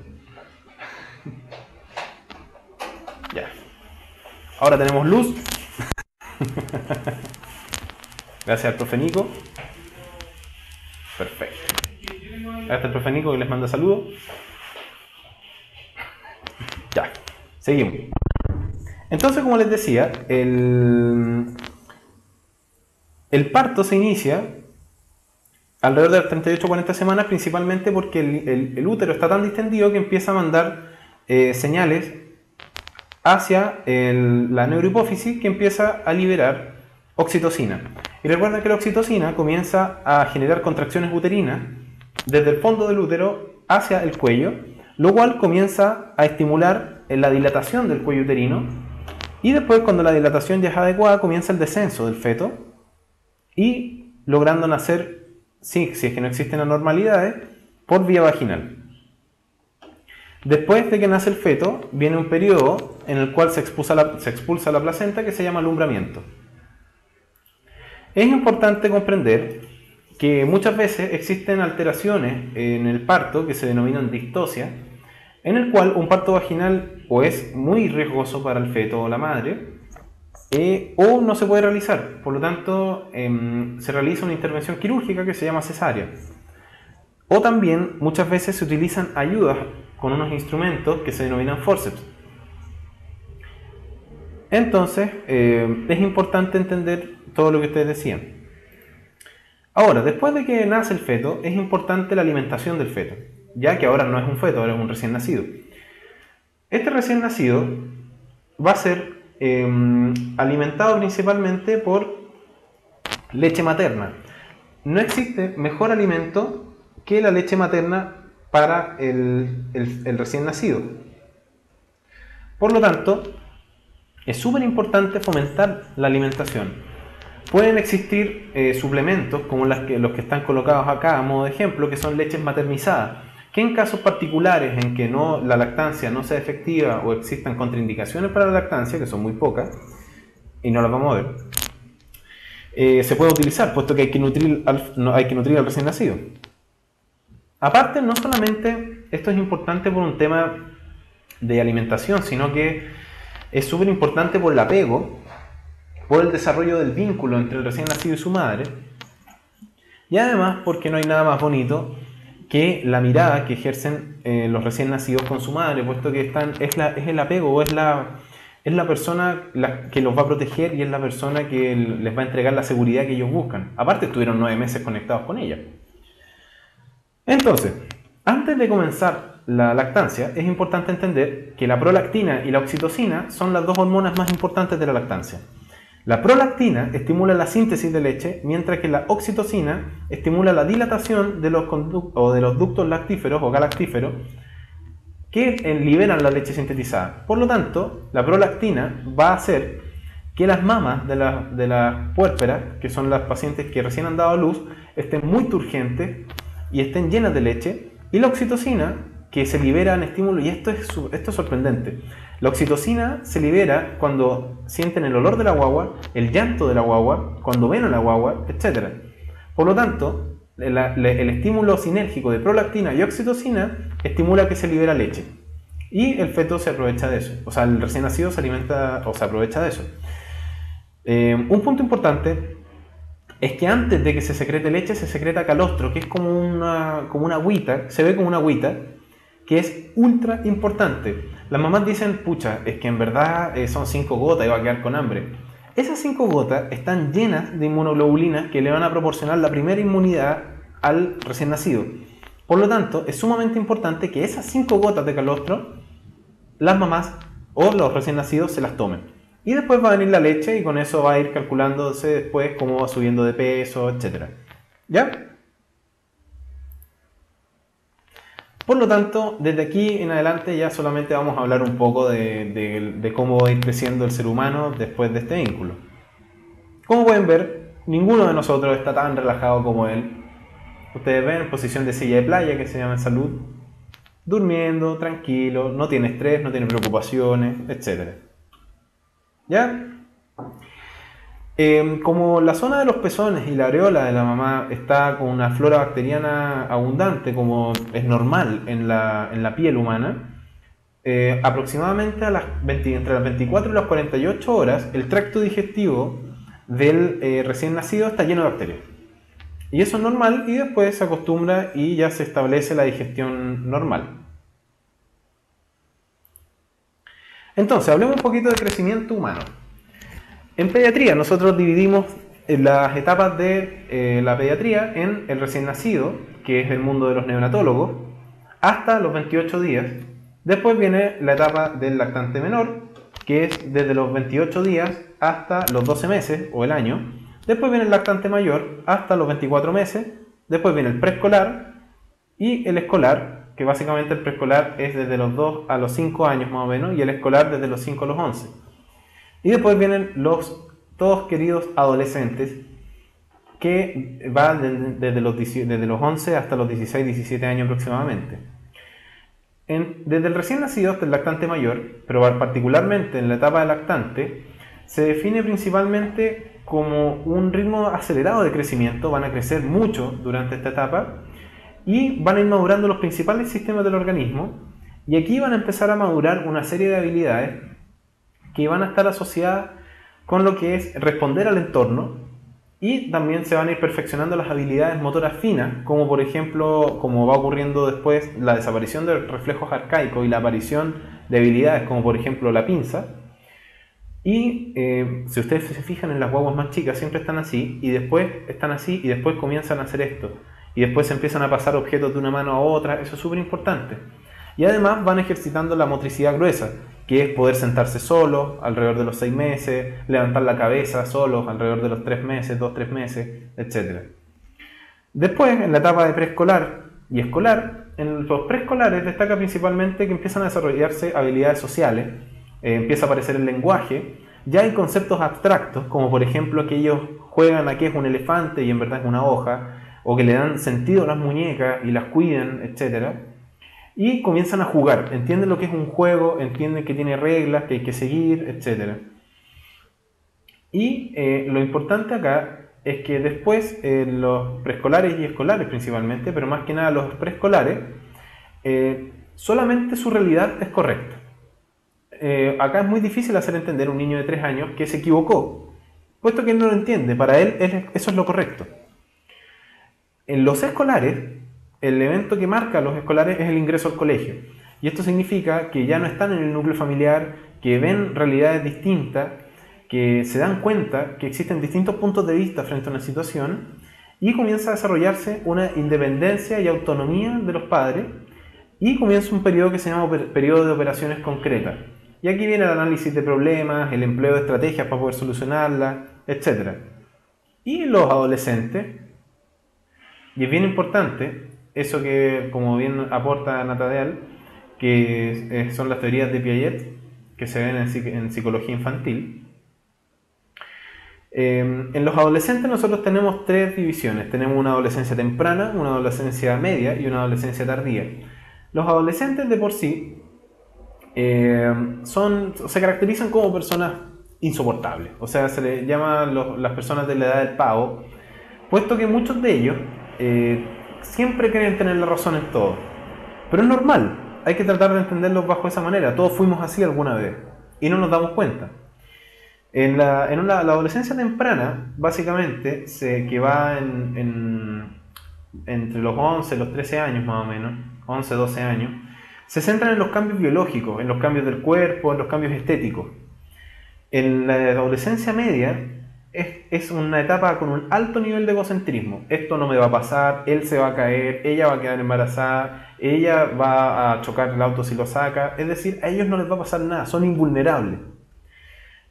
Ya. Ahora tenemos luz. Gracias al profe Nico. Perfecto. Gracias al profe Nico que les manda saludos. Ya, seguimos. Entonces, como les decía, el parto se inicia alrededor de las 38 o 40 semanas, principalmente porque el útero está tan distendido que empieza a mandar señales hacia la neurohipófisis, que empieza a liberar oxitocina. Y recuerden que la oxitocina comienza a generar contracciones uterinas desde el fondo del útero hacia el cuello, lo cual comienza a estimular la dilatación del cuello uterino, y después, cuando la dilatación ya es adecuada, comienza el descenso del feto y logrando nacer, si es que no existen anormalidades, por vía vaginal. Después de que nace el feto, viene un periodo en el cual se expulsa la placenta, que se llama alumbramiento. Es importante comprender que muchas veces existen alteraciones en el parto que se denominan distosia, en el cual un parto vaginal o es muy riesgoso para el feto o la madre, o no se puede realizar. Por lo tanto, se realiza una intervención quirúrgica que se llama cesárea. O también muchas veces se utilizan ayudas con unos instrumentos que se denominan forceps. Entonces, es importante entender todo lo que ustedes decían. Ahora, después de que nace el feto, es importante la alimentación del feto, ya que ahora no es un feto, ahora es un recién nacido. Este recién nacido va a ser alimentado principalmente por leche materna. No existe mejor alimento que la leche materna para el recién nacido. Por lo tanto, es súper importante fomentar la alimentación. Pueden existir suplementos como los que están colocados acá a modo de ejemplo, que son leches maternizadas, que en casos particulares en que la lactancia no sea efectiva o existan contraindicaciones para la lactancia, que son muy pocas, y no las vamos a ver, se puede utilizar, puesto que hay que nutrir al recién nacido. Aparte, no solamente esto es importante por un tema de alimentación, sino que es súper importante por el apego, por el desarrollo del vínculo entre el recién nacido y su madre, y además porque no hay nada más bonito que la mirada que ejercen los recién nacidos con su madre, puesto que es el apego, es la persona que los va a proteger y es la persona que les va a entregar la seguridad que ellos buscan. Aparte, estuvieron 9 meses conectados con ella. Entonces, antes de comenzar la lactancia, es importante entender que la prolactina y la oxitocina son las dos hormonas más importantes de la lactancia. La prolactina estimula la síntesis de leche, mientras que la oxitocina estimula la dilatación de los ductos lactíferos o galactíferos que liberan la leche sintetizada. Por lo tanto, la prolactina va a hacer que las mamas de las puérperas, que son las pacientes que recién han dado a luz, estén muy turgentes y estén llenas de leche, y la oxitocina, que se libera en estímulo, y esto es sorprendente. La oxitocina se libera cuando sienten el olor de la guagua, el llanto de la guagua, cuando ven a la guagua, etc. Por lo tanto, el estímulo sinérgico de prolactina y oxitocina estimula que se libera leche. Y el feto se aprovecha de eso. O sea, el recién nacido se alimenta o se aprovecha de eso. Un punto importante es que antes de que se secrete leche, se secreta calostro, que es como una agüita, se ve como una agüita, que es ultra importante. Las mamás dicen, pucha, es que en verdad son 5 gotas y va a quedar con hambre. Esas 5 gotas están llenas de inmunoglobulinas que le van a proporcionar la primera inmunidad al recién nacido. Por lo tanto, es sumamente importante que esas 5 gotas de calostro, las mamás o los recién nacidos se las tomen. Y después va a venir la leche y con eso va a ir calculándose después cómo va subiendo de peso, etc. ¿Ya? Por lo tanto, desde aquí en adelante ya solamente vamos a hablar un poco de cómo va a ir creciendo el ser humano después de este vínculo. Como pueden ver, ninguno de nosotros está tan relajado como él. Ustedes ven en posición de silla de playa, que se llama en salud, durmiendo, tranquilo, no tiene estrés, no tiene preocupaciones, etc. ¿Ya? Como la zona de los pezones y la areola de la mamá está con una flora bacteriana abundante, como es normal en la piel humana, aproximadamente entre las 24 y las 48 horas, el tracto digestivo del recién nacido está lleno de bacterias. Y eso es normal y después se acostumbra y ya se establece la digestión normal. Entonces, hablemos un poquito de crecimiento humano. En pediatría nosotros dividimos las etapas de la pediatría en el recién nacido, que es el mundo de los neonatólogos, hasta los 28 días. Después viene la etapa del lactante menor, que es desde los 28 días hasta los 12 meses o el año. Después viene el lactante mayor hasta los 24 meses. Después viene el preescolar y el escolar, que básicamente el preescolar es desde los 2 a los 5 años más o menos, y el escolar desde los 5 a los 11. Y después vienen los todos queridos adolescentes, que van desde los 11 hasta los 16, 17 años aproximadamente. Desde el recién nacido hasta el lactante mayor, pero particularmente en la etapa de lactante, se define principalmente como un ritmo acelerado de crecimiento. Van a crecer mucho durante esta etapa y van a ir madurando los principales sistemas del organismo, y aquí van a empezar a madurar una serie de habilidades que van a estar asociadas con lo que es responder al entorno, y también se van a ir perfeccionando las habilidades motoras finas, como por ejemplo, como va ocurriendo después, la desaparición de reflejos arcaicos y la aparición de habilidades como por ejemplo la pinza. Y si ustedes se fijan en las guaguas más chicas, siempre están así, y después están así, y después comienzan a hacer esto, y después se empiezan a pasar objetos de una mano a otra. Eso es súper importante. Y además van ejercitando la motricidad gruesa, que es poder sentarse solos alrededor de los 6 meses, levantar la cabeza solos alrededor de los 3 meses, 2-3 meses, etc. Después, en la etapa de preescolar y escolar, en los preescolares destaca principalmente que empiezan a desarrollarse habilidades sociales, empieza a aparecer el lenguaje, ya hay conceptos abstractos, como por ejemplo que ellos juegan a que es un elefante y en verdad es una hoja, o que le dan sentido a las muñecas y las cuidan, etc. Y comienzan a jugar, entienden lo que es un juego, entienden que tiene reglas, que hay que seguir, etc. Y lo importante acá es que después los preescolares y escolares principalmente, pero más que nada los preescolares, solamente su realidad es correcta. Acá es muy difícil hacer entender a un niño de 3 años que se equivocó, puesto que él no lo entiende, para él eso es lo correcto. En los escolares, el evento que marca a los escolares es el ingreso al colegio. Y esto significa que ya no están en el núcleo familiar, que ven realidades distintas, que se dan cuenta que existen distintos puntos de vista frente a una situación, y comienza a desarrollarse una independencia y autonomía de los padres, y comienza un periodo que se llama periodo de operaciones concretas. Y aquí viene el análisis de problemas, el empleo de estrategias para poder solucionarlas, etc. Y los adolescentes, y es bien importante, eso que, como bien aporta Natadel, que son las teorías de Piaget, que se ven en psicología infantil. En los adolescentes nosotros tenemos 3 divisiones. Tenemos una adolescencia temprana, una adolescencia media y una adolescencia tardía. Los adolescentes de por sí se caracterizan como personas insoportables. O sea, se les llama las personas de la edad del pavo, puesto que muchos de ellos siempre creen tener la razón en todo. Pero es normal, hay que tratar de entenderlos bajo esa manera. Todos fuimos así alguna vez y no nos damos cuenta. La adolescencia temprana, básicamente, que va entre los 11 y los 13 años más o menos, 11, 12 años, se centran en los cambios biológicos, en los cambios del cuerpo, en los cambios estéticos. En la adolescencia media es una etapa con un alto nivel de egocentrismo. Esto no me va a pasar, él se va a caer, ella va a quedar embarazada, ella va a chocar el auto si lo saca. Es decir, a ellos no les va a pasar nada, son invulnerables.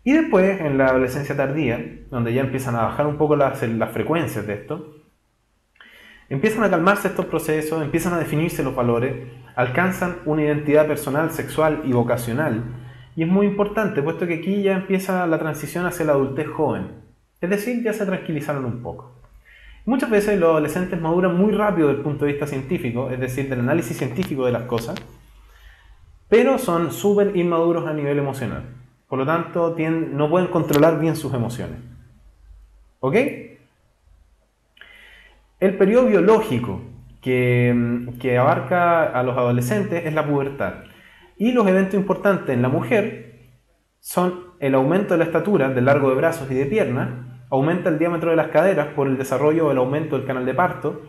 Y después, en la adolescencia tardía, donde ya empiezan a bajar un poco las frecuencias de esto, empiezan a calmarse estos procesos, empiezan a definirse los valores, alcanzan una identidad personal, sexual y vocacional. Y es muy importante, puesto que aquí ya empieza la transición hacia la adultez joven. Es decir, ya se tranquilizaron un poco. Muchas veces los adolescentes maduran muy rápido desde el punto de vista científico, es decir, del análisis científico de las cosas, pero son súper inmaduros a nivel emocional. Por lo tanto, no pueden controlar bien sus emociones. ¿Ok? El periodo biológico que abarca a los adolescentes es la pubertad. Y los eventos importantes en la mujer son el aumento de la estatura, del largo de brazos y de piernas, aumenta el diámetro de las caderas por el desarrollo o el aumento del canal de parto,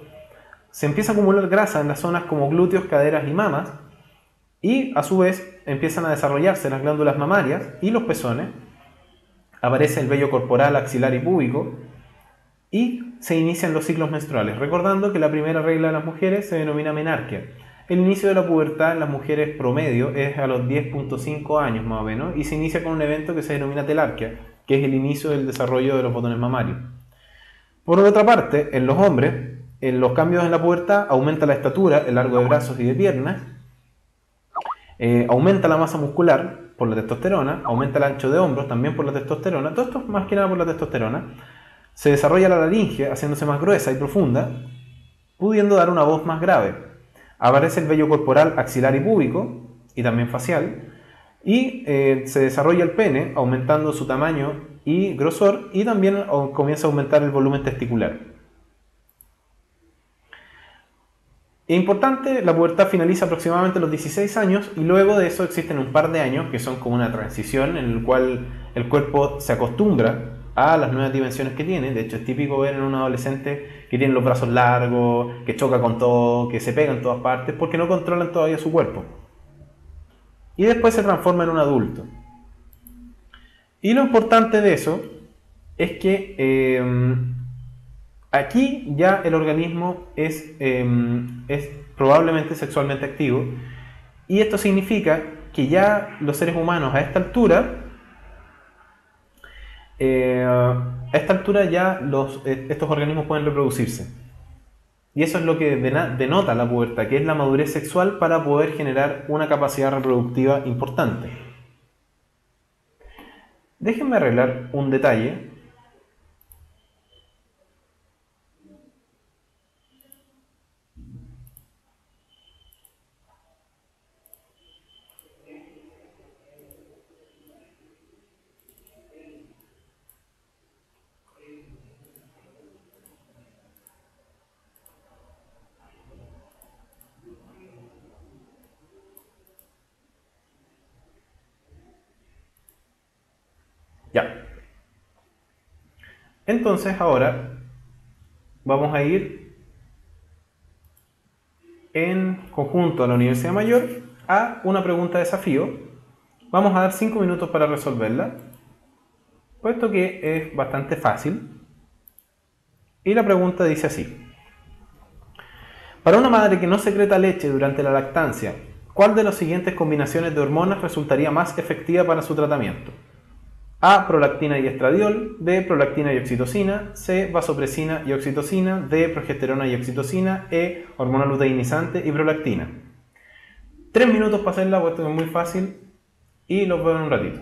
se empieza a acumular grasa en las zonas como glúteos, caderas y mamas, y a su vez empiezan a desarrollarse las glándulas mamarias y los pezones, aparece el vello corporal, axilar y púbico, y se inician los ciclos menstruales, recordando que la primera regla de las mujeres se denomina menarquia. El inicio de la pubertad en las mujeres promedio es a los 10.5 años más o menos, y se inicia con un evento que se denomina telarquia, que es el inicio del desarrollo de los botones mamarios. Por otra parte, en los hombres, en los cambios en la pubertad aumenta la estatura, el largo de brazos y de piernas, aumenta la masa muscular por la testosterona, aumenta el ancho de hombros también por la testosterona, todo esto es más que nada por la testosterona, se desarrolla la laringe haciéndose más gruesa y profunda, pudiendo dar una voz más grave. Aparece el vello corporal axilar y púbico, y también facial, y se desarrolla el pene, aumentando su tamaño y grosor, y también comienza a aumentar el volumen testicular. Es importante, la pubertad finaliza aproximadamente a los 16 años, y luego de eso existen un par de años que son como una transición en el cual el cuerpo se acostumbra a las nuevas dimensiones que tiene. De hecho, es típico ver en un adolescente que tiene los brazos largos, que choca con todo, que se pega en todas partes, porque no controlan todavía su cuerpo. Y después se transforma en un adulto. Y lo importante de eso es que aquí ya el organismo es probablemente sexualmente activo, y esto significa que ya los seres humanos a esta altura ya estos organismos pueden reproducirse. Y eso es lo que denota la pubertad, que es la madurez sexual para poder generar una capacidad reproductiva importante. Déjenme arreglar un detalle. Ya. Entonces ahora vamos a ir en conjunto a la Universidad Mayor a una pregunta de desafío. Vamos a dar 5 minutos para resolverla, puesto que es bastante fácil. Y la pregunta dice así: para una madre que no secreta leche durante la lactancia, ¿cuál de las siguientes combinaciones de hormonas resultaría más efectiva para su tratamiento? A, prolactina y estradiol. B, prolactina y oxitocina. C, vasopresina y oxitocina. D, progesterona y oxitocina. E, hormona luteinizante y prolactina. 3 minutos para hacerla, puesto que es muy fácil, y los veo en un ratito.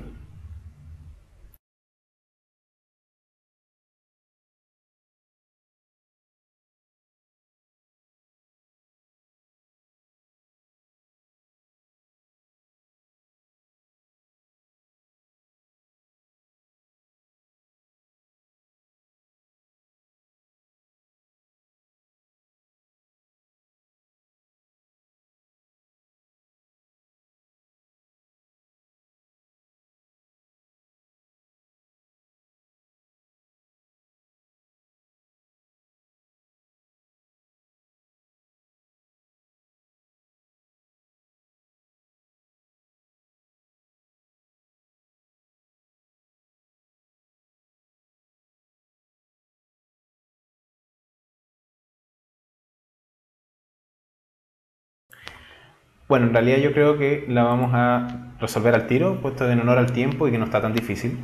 Bueno, en realidad yo creo que la vamos a resolver al tiro, puesto en honor al tiempo y que no está tan difícil.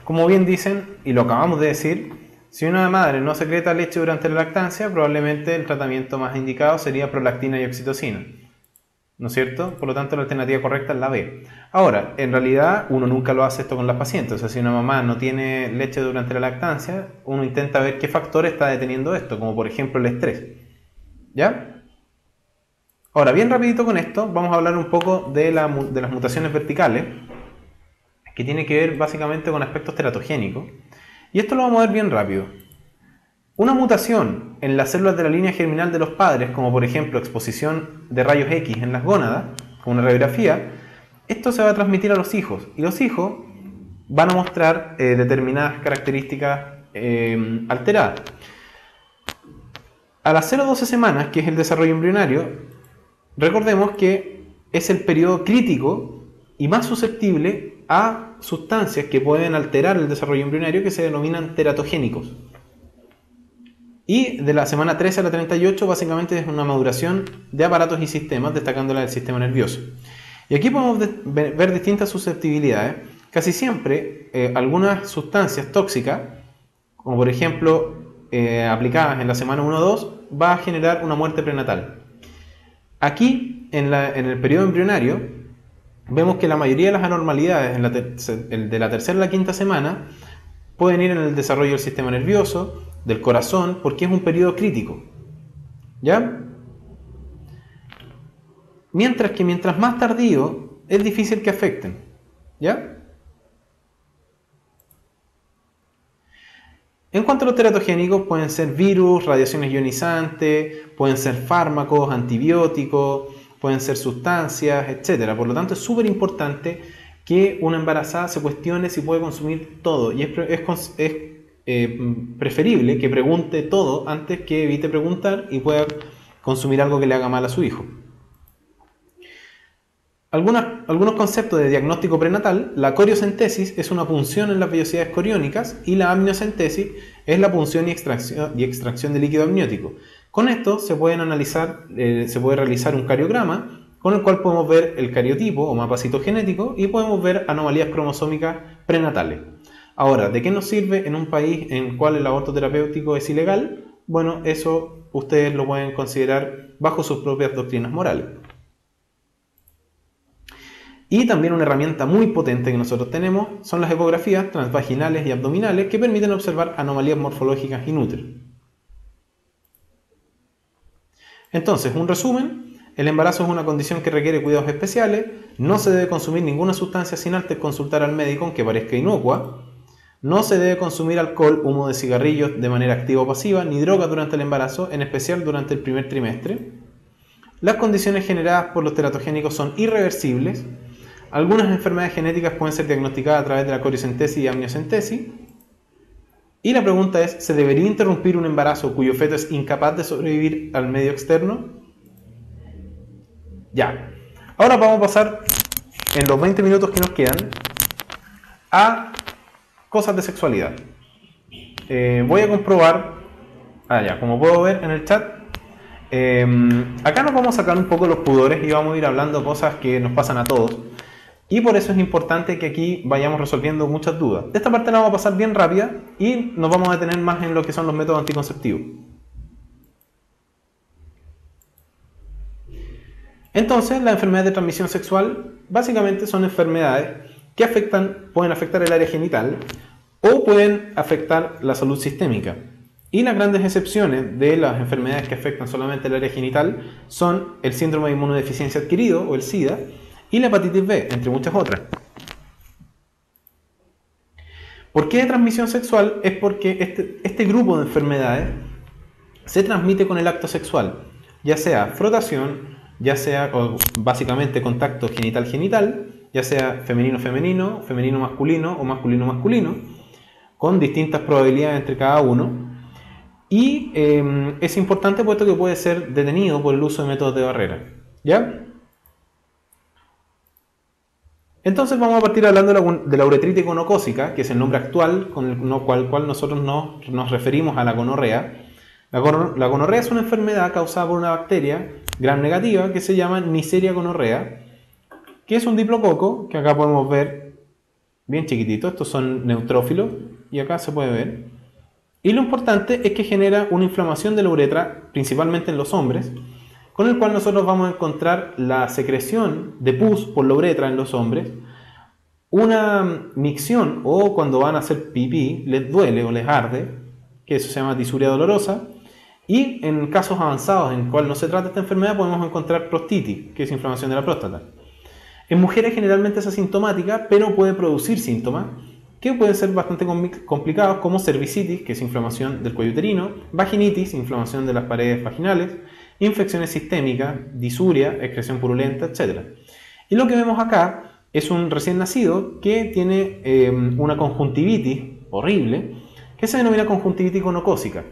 Como bien dicen, y lo acabamos de decir, si una madre no secreta leche durante la lactancia, probablemente el tratamiento más indicado sería prolactina y oxitocina, ¿no es cierto? Por lo tanto, la alternativa correcta es la B. Ahora, en realidad, uno nunca lo hace esto con las pacientes. O sea, si una mamá no tiene leche durante la lactancia, uno intenta ver qué factor está deteniendo esto, como por ejemplo el estrés. ¿Ya? Ahora, bien rapidito con esto, vamos a hablar un poco de las mutaciones verticales, que tiene que ver básicamente con aspectos teratogénicos. Y esto lo vamos a ver bien rápido. Una mutación en las células de la línea germinal de los padres, como por ejemplo exposición de rayos X en las gónadas, con una radiografía, esto se va a transmitir a los hijos. Y los hijos van a mostrar determinadas características alteradas. A las 0-12 semanas, que es el desarrollo embrionario, recordemos que es el periodo crítico y más susceptible a sustancias que pueden alterar el desarrollo embrionario, que se denominan teratogénicos. Y de la semana 13 a la 38 básicamente es una maduración de aparatos y sistemas, destacándola del sistema nervioso. Y aquí podemos ver distintas susceptibilidades. Casi siempre algunas sustancias tóxicas, como por ejemplo aplicadas en la semana 1 o 2, va a generar una muerte prenatal. Aquí, en el periodo embrionario, vemos que la mayoría de las anormalidades de la tercera a la quinta semana pueden ir en el desarrollo del sistema nervioso, del corazón, porque es un periodo crítico. ¿Ya? Mientras que mientras más tardío, es difícil que afecten. ¿Ya? En cuanto a los teratogénicos, pueden ser virus, radiaciones ionizantes, pueden ser fármacos, antibióticos, pueden ser sustancias, etc. Por lo tanto, es súper importante que una embarazada se cuestione si puede consumir todo. Y es preferible que pregunte todo antes que evite preguntar y pueda consumir algo que le haga mal a su hijo. Algunos conceptos de diagnóstico prenatal: la coriocentesis es una punción en las vellosidades coriónicas y la amniocentesis es la punción y extracción de líquido amniótico. Con esto se puede realizar un cariograma con el cual podemos ver el cariotipo o mapa citogenético y podemos ver anomalías cromosómicas prenatales. Ahora, ¿de qué nos sirve en un país en el cual el aborto terapéutico es ilegal? Bueno, eso ustedes lo pueden considerar bajo sus propias doctrinas morales. Y también una herramienta muy potente que nosotros tenemos son las ecografías transvaginales y abdominales, que permiten observar anomalías morfológicas in útero. Entonces, un resumen: el embarazo es una condición que requiere cuidados especiales, no se debe consumir ninguna sustancia sin antes consultar al médico, aunque parezca inocua, no se debe consumir alcohol, humo de cigarrillos de manera activa o pasiva, ni drogas durante el embarazo, en especial durante el primer trimestre. Las condiciones generadas por los teratogénicos son irreversibles. Algunas enfermedades genéticas pueden ser diagnosticadas a través de la coriocentesis y amniocentesis. Y la pregunta es: ¿se debería interrumpir un embarazo cuyo feto es incapaz de sobrevivir al medio externo? Ya. Ahora vamos a pasar, en los 20 minutos que nos quedan, a cosas de sexualidad. Voy a comprobar, como puedo ver en el chat, acá nos vamos a sacar un poco los pudores y vamos a ir hablando cosas que nos pasan a todos. Y por eso es importante que aquí vayamos resolviendo muchas dudas. Esta parte la vamos a pasar bien rápida y nos vamos a detener más en lo que son los métodos anticonceptivos. Entonces, las enfermedades de transmisión sexual básicamente son enfermedades que pueden afectar el área genital o pueden afectar la salud sistémica. Y las grandes excepciones de las enfermedades que afectan solamente el área genital son el síndrome de inmunodeficiencia adquirido o el SIDA y la hepatitis B, entre muchas otras. ¿Por qué de transmisión sexual? Es porque este grupo de enfermedades se transmite con el acto sexual, ya sea frotación, ya sea básicamente contacto genital-genital, ya sea femenino-femenino, femenino-masculino o masculino-masculino, con distintas probabilidades entre cada uno. Y es importante puesto que puede ser detenido por el uso de métodos de barrera. ¿Ya? Entonces vamos a partir hablando de la uretritis gonocócica, que es el nombre actual con el cual nosotros nos referimos a la gonorrea. La gonorrea es una enfermedad causada por una bacteria gram negativa que se llama Neisseria gonorrhea, que es un diplococo que acá podemos ver bien chiquitito. Estos son neutrófilos y acá se puede ver. Y lo importante es que genera una inflamación de la uretra, principalmente en los hombres, con el cual nosotros vamos a encontrar la secreción de pus por la uretra en los hombres, una micción o cuando van a hacer pipí les duele o les arde, que eso se llama disuria dolorosa, y en casos avanzados en el cual no se trata esta enfermedad podemos encontrar prostatitis, que es inflamación de la próstata. En mujeres generalmente es asintomática, pero puede producir síntomas que pueden ser bastante complicados, como cervicitis, que es inflamación del cuello uterino, vaginitis, inflamación de las paredes vaginales, infecciones sistémicas, disuria, excreción purulenta, etc. Y lo que vemos acá es un recién nacido que tiene una conjuntivitis horrible, que se denomina conjuntivitis gonocócica,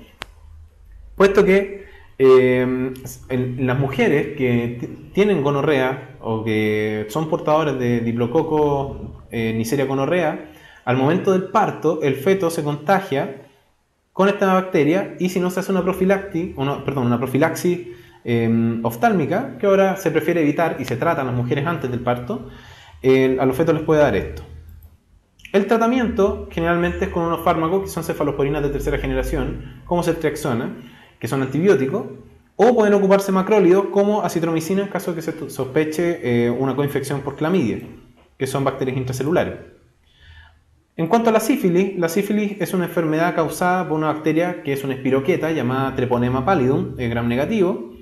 puesto que en las mujeres que tienen gonorrea o que son portadoras de diplococo Neisseria gonorrhea, al momento del parto el feto se contagia con esta bacteria, y si no se hace una profilaxis oftálmica, que ahora se prefiere evitar y se tratan las mujeres antes del parto, a los fetos les puede dar esto. El tratamiento generalmente es con unos fármacos que son cefalosporinas de tercera generación, como ceftriaxona, que son antibióticos, o pueden ocuparse macrólidos como acitromicina en caso de que se sospeche una coinfección por clamidia, que son bacterias intracelulares. En cuanto a la sífilis es una enfermedad causada por una bacteria que es una espiroqueta llamada Treponema pallidum, gram negativo.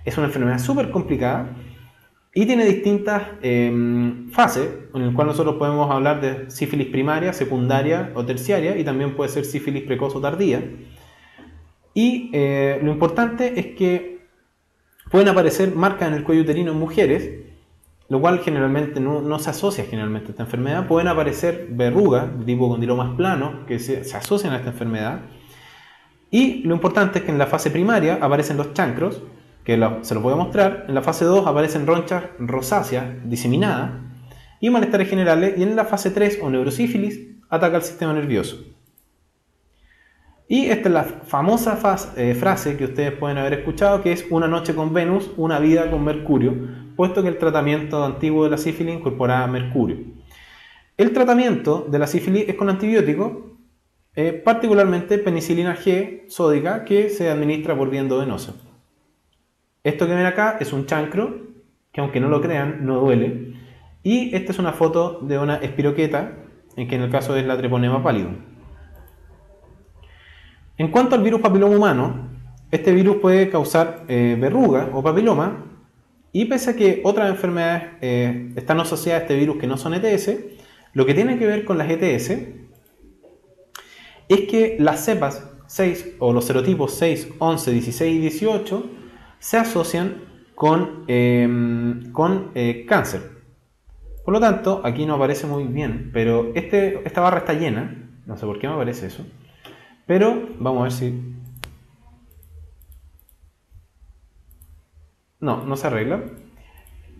Es una enfermedad súper complicada y tiene distintas fases, en el cual nosotros podemos hablar de sífilis primaria, secundaria o terciaria, y también puede ser sífilis precoz o tardía. Y lo importante es que pueden aparecer marcas en el cuello uterino en mujeres, lo cual generalmente no se asocia generalmente a esta enfermedad. Pueden aparecer verrugas de tipo condilomas planos que se asocian a esta enfermedad. Y lo importante es que en la fase primaria aparecen los chancros, que se los voy a mostrar. En la fase 2 aparecen ronchas rosáceas diseminadas y malestares generales. Y en la fase 3 o neurosífilis ataca el sistema nervioso. Y esta es la famosa frase que ustedes pueden haber escuchado, que es una noche con Venus, una vida con Mercurio, puesto que el tratamiento antiguo de la sífilis incorporaba mercurio. El tratamiento de la sífilis es con antibióticos, particularmente penicilina G sódica, que se administra por vía endovenosa. Esto que ven acá es un chancro, que aunque no lo crean, no duele. Y esta es una foto de una espiroqueta, que en el caso es la Treponema pallidum. En cuanto al virus papiloma humano, este virus puede causar verruga o papiloma, y pese a que otras enfermedades están asociadas a este virus que no son ETS, lo que tiene que ver con las ETS es que las cepas 6 o los serotipos 6, 11, 16 y 18 se asocian con cáncer. Por lo tanto, aquí no aparece muy bien, pero esta barra está llena, no sé por qué me aparece eso. Pero vamos a ver si... No se arregla.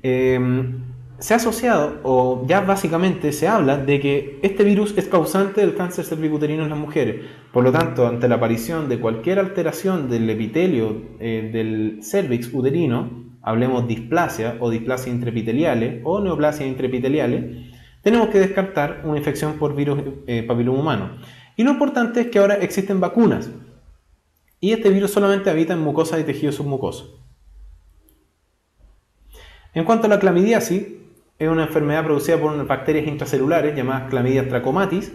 Se ha asociado, o ya básicamente se habla, de que este virus es causante del cáncer cervicuterino en las mujeres. Por lo tanto, ante la aparición de cualquier alteración del epitelio del cervix uterino, hablemos displasia o displasia intraepiteliales o neoplasia intraepiteliales, tenemos que descartar una infección por virus papiloma humano. Y lo importante es que ahora existen vacunas, y este virus solamente habita en mucosa y tejido submucoso. En cuanto a la clamidiasis, es una enfermedad producida por unas bacterias intracelulares llamadas Chlamydia trachomatis,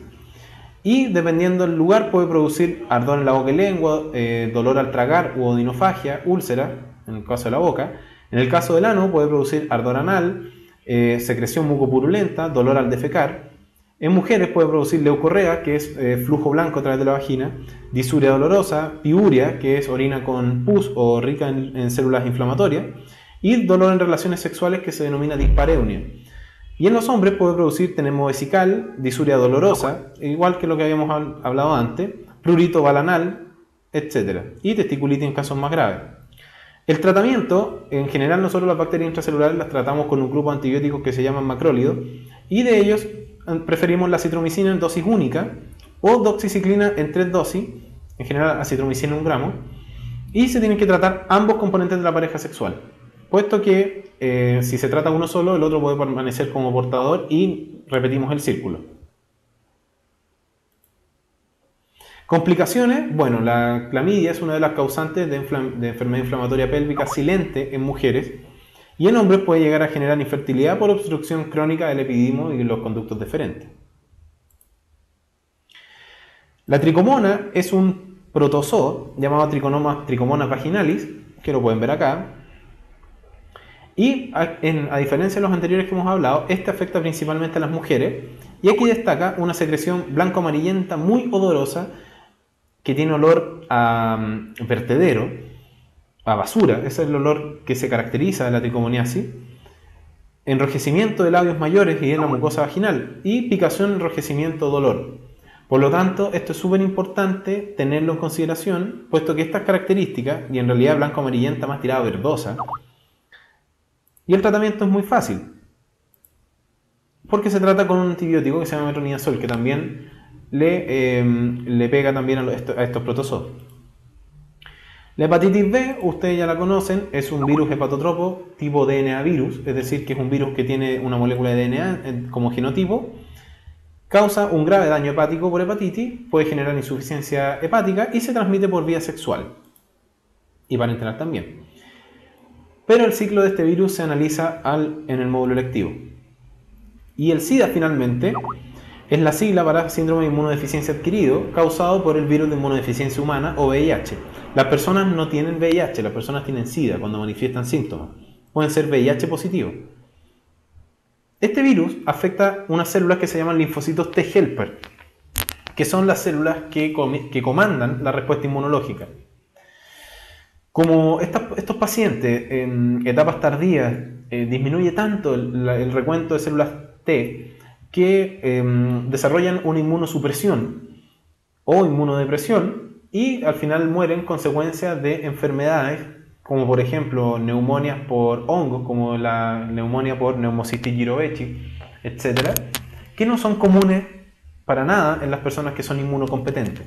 y dependiendo del lugar puede producir ardor en la boca y lengua, dolor al tragar u odinofagia, úlcera, en el caso de la boca. En el caso del ano puede producir ardor anal, secreción mucopurulenta, dolor al defecar. En mujeres puede producir leucorrea, que es flujo blanco a través de la vagina, disuria dolorosa, piuria, que es orina con pus o rica en células inflamatorias, y dolor en relaciones sexuales, que se denomina dispareunia. Y en los hombres puede producir tenemo vesical, disuria dolorosa, igual que lo que habíamos hablado antes, prurito balanal, etc. Y testiculitis en casos más graves. El tratamiento, en general nosotros las bacterias intracelulares las tratamos con un grupo de antibióticos que se llaman macrólidos, y de ellos preferimos la acitromicina en dosis única o doxiciclina en 3 dosis, en general acitromicina 1 gramo, y se tienen que tratar ambos componentes de la pareja sexual. puesto que si se trata uno solo, el otro puede permanecer como portador y repetimos el círculo. Complicaciones, bueno, la clamidia es una de las causantes de enfermedad inflamatoria pélvica silente en mujeres y en hombres puede llegar a generar infertilidad por obstrucción crónica del epididimo y los conductos deferentes. La tricomona es un protozoo llamado Trichomonas vaginalis, que lo pueden ver acá. Y a diferencia de los anteriores que hemos hablado, este afecta principalmente a las mujeres. Y aquí destaca una secreción blanco-amarillenta muy odorosa que tiene olor a vertedero, a basura. Ese es el olor que se caracteriza de la tricomoniasis. Enrojecimiento de labios mayores y de la mucosa vaginal. Y picación, enrojecimiento, dolor. Por lo tanto, esto es súper importante tenerlo en consideración, puesto que estas características, y en realidad blanco-amarillenta más tirada a verdosa, y el tratamiento es muy fácil, porque se trata con un antibiótico que se llama metronidazol, que también le pega también a estos protozoos. La hepatitis B, ustedes ya la conocen, es un virus hepatotropo tipo DNA virus, es decir, que es un virus que tiene una molécula de DNA como genotipo. Causa un grave daño hepático por hepatitis, puede generar insuficiencia hepática y se transmite por vía sexual y parenteral también. Pero el ciclo de este virus se analiza en el módulo electivo. Y el SIDA finalmente es la sigla para síndrome de inmunodeficiencia adquirido causado por el virus de inmunodeficiencia humana o VIH. Las personas no tienen VIH, las personas tienen SIDA cuando manifiestan síntomas. Pueden ser VIH positivos. Este virus afecta unas células que se llaman linfocitos T helper, que son las células que comandan la respuesta inmunológica. Como estos pacientes en etapas tardías disminuye tanto el recuento de células T que desarrollan una inmunosupresión o inmunodepresión y al final mueren consecuencia de enfermedades como por ejemplo neumonias por hongos, como la neumonía por Pneumocystis jirovecii, etc., que no son comunes para nada en las personas que son inmunocompetentes.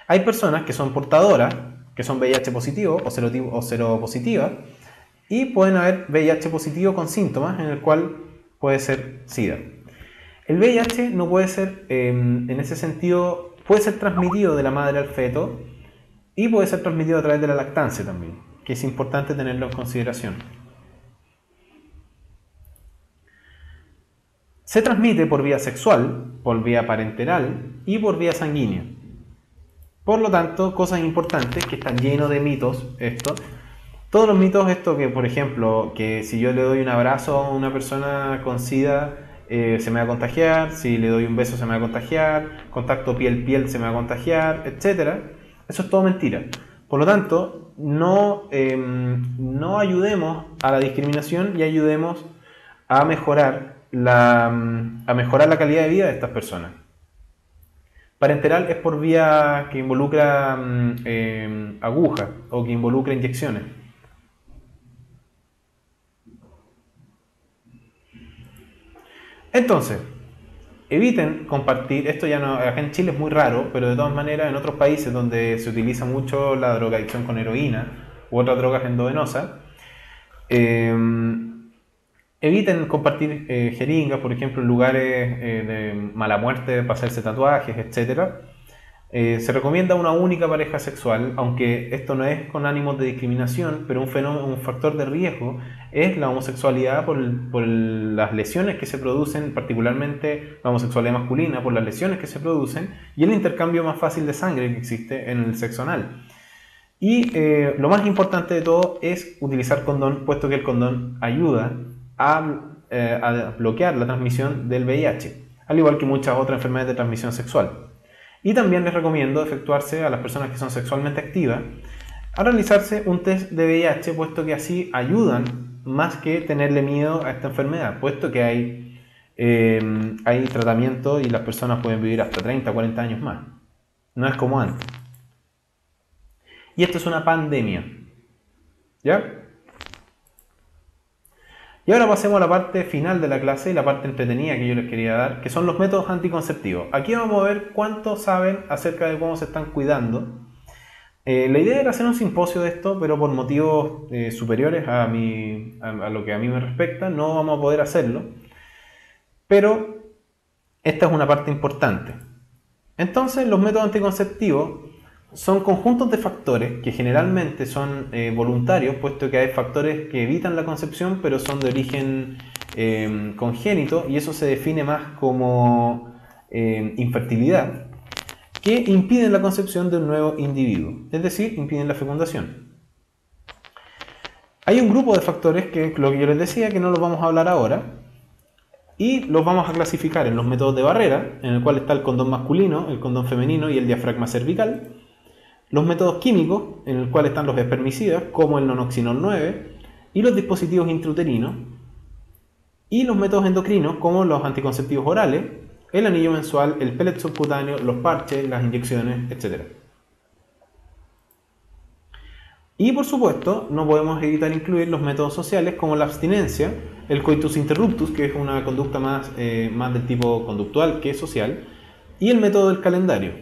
Hay personas que son portadoras, que son VIH positivo o seropositivas, y pueden haber VIH positivo con síntomas, en el cual puede ser SIDA. El VIH no puede ser, en ese sentido, puede ser transmitido de la madre al feto, y puede ser transmitido a través de la lactancia también, que es importante tenerlo en consideración. Se transmite por vía sexual, por vía parenteral y por vía sanguínea. Por lo tanto, cosas importantes que están llenos de mitos esto. Todos los mitos que, por ejemplo, que si yo le doy un abrazo a una persona con SIDA se me va a contagiar, si le doy un beso se me va a contagiar, contacto piel-piel se me va a contagiar, etc. Eso es todo mentira. Por lo tanto, no ayudemos a la discriminación y ayudemos a mejorar la calidad de vida de estas personas. Parenteral es por vía que involucra aguja o que involucra inyecciones. Entonces, eviten compartir, esto ya no, acá en Chile es muy raro, pero de todas maneras en otros países donde se utiliza mucho la drogadicción con heroína u otras drogas endovenosas, eviten compartir jeringas, por ejemplo, en lugares de mala muerte para hacerse tatuajes, etc. Se recomienda una única pareja sexual, aunque esto no es con ánimos de discriminación, pero un factor de riesgo es la homosexualidad por las lesiones que se producen, particularmente la homosexualidad masculina, por las lesiones que se producen y el intercambio más fácil de sangre que existe en el sexo anal. Y lo más importante de todo es utilizar condón, puesto que el condón ayuda a bloquear la transmisión del VIH, al igual que muchas otras enfermedades de transmisión sexual. Y también les recomiendo efectuarse a las personas que son sexualmente activas a realizarse un test de VIH, puesto que así ayudan más que tenerle miedo a esta enfermedad, puesto que hay tratamiento y las personas pueden vivir hasta 30 o 40 años más. No es como antes. Y esto es una pandemia. ¿Ya? Y ahora pasemos a la parte final de la clase y la parte entretenida que yo les quería dar, que son los métodos anticonceptivos. Aquí vamos a ver cuánto saben acerca de cómo se están cuidando La idea era hacer un simposio de esto, pero por motivos superiores a lo que a mí me respecta, no vamos a poder hacerlo. Pero esta es una parte importante. Entonces, los métodos anticonceptivos son conjuntos de factores que generalmente son voluntarios, puesto que hay factores que evitan la concepción, pero son de origen congénito, y eso se define más como infertilidad, que impiden la concepción de un nuevo individuo, es decir, impiden la fecundación. Hay un grupo de factores que, lo que yo les decía, que no los vamos a hablar ahora, y los vamos a clasificar en los métodos de barrera, en el cual está el condón masculino, el condón femenino y el diafragma cervical, los métodos químicos, en el cual están los espermicidas, como el nonoxinol 9, y los dispositivos intrauterinos, y los métodos endocrinos, como los anticonceptivos orales, el anillo mensual, el pellet subcutáneo, los parches, las inyecciones, etc. Y por supuesto, no podemos evitar incluir los métodos sociales como la abstinencia, el coitus interruptus, que es una conducta más del tipo conductual que social, y el método del calendario.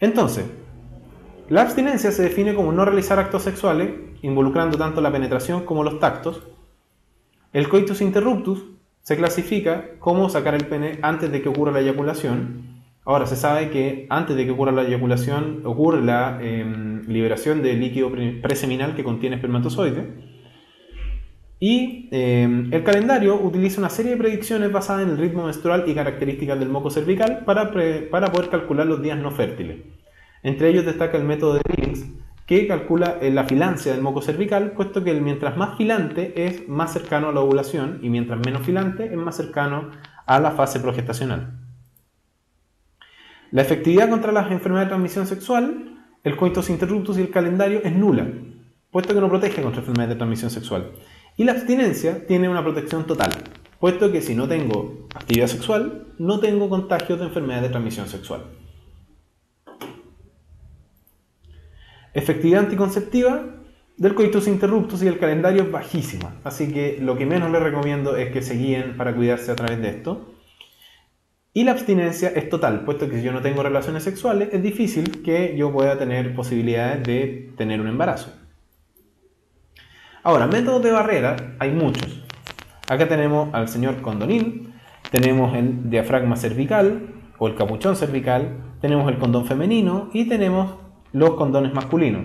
Entonces, la abstinencia se define como no realizar actos sexuales, involucrando tanto la penetración como los tactos. El coitus interruptus se clasifica como sacar el pene antes de que ocurra la eyaculación. Ahora, se sabe que antes de que ocurra la eyaculación ocurre la liberación de líquido preseminal que contiene espermatozoides. Y el calendario utiliza una serie de predicciones basadas en el ritmo menstrual y características del moco cervical para poder calcular los días no fértiles. Entre ellos destaca el método de Billings, que calcula la filancia del moco cervical, puesto que mientras más filante es más cercano a la ovulación y mientras menos filante es más cercano a la fase progestacional. La efectividad contra las enfermedades de transmisión sexual, el coitus interruptus y el calendario es nula, puesto que no protege contra enfermedades de transmisión sexual. Y la abstinencia tiene una protección total, puesto que si no tengo actividad sexual, no tengo contagios de enfermedades de transmisión sexual. Efectividad anticonceptiva del coitus interruptus y el calendario es bajísima, así que lo que menos les recomiendo es que se guíen para cuidarse a través de esto. Y la abstinencia es total, puesto que si yo no tengo relaciones sexuales, es difícil que yo pueda tener posibilidades de tener un embarazo. Ahora, métodos de barrera hay muchos. Acá tenemos al señor condonín, tenemos el diafragma cervical o el capuchón cervical, tenemos el condón femenino y tenemos los condones masculinos.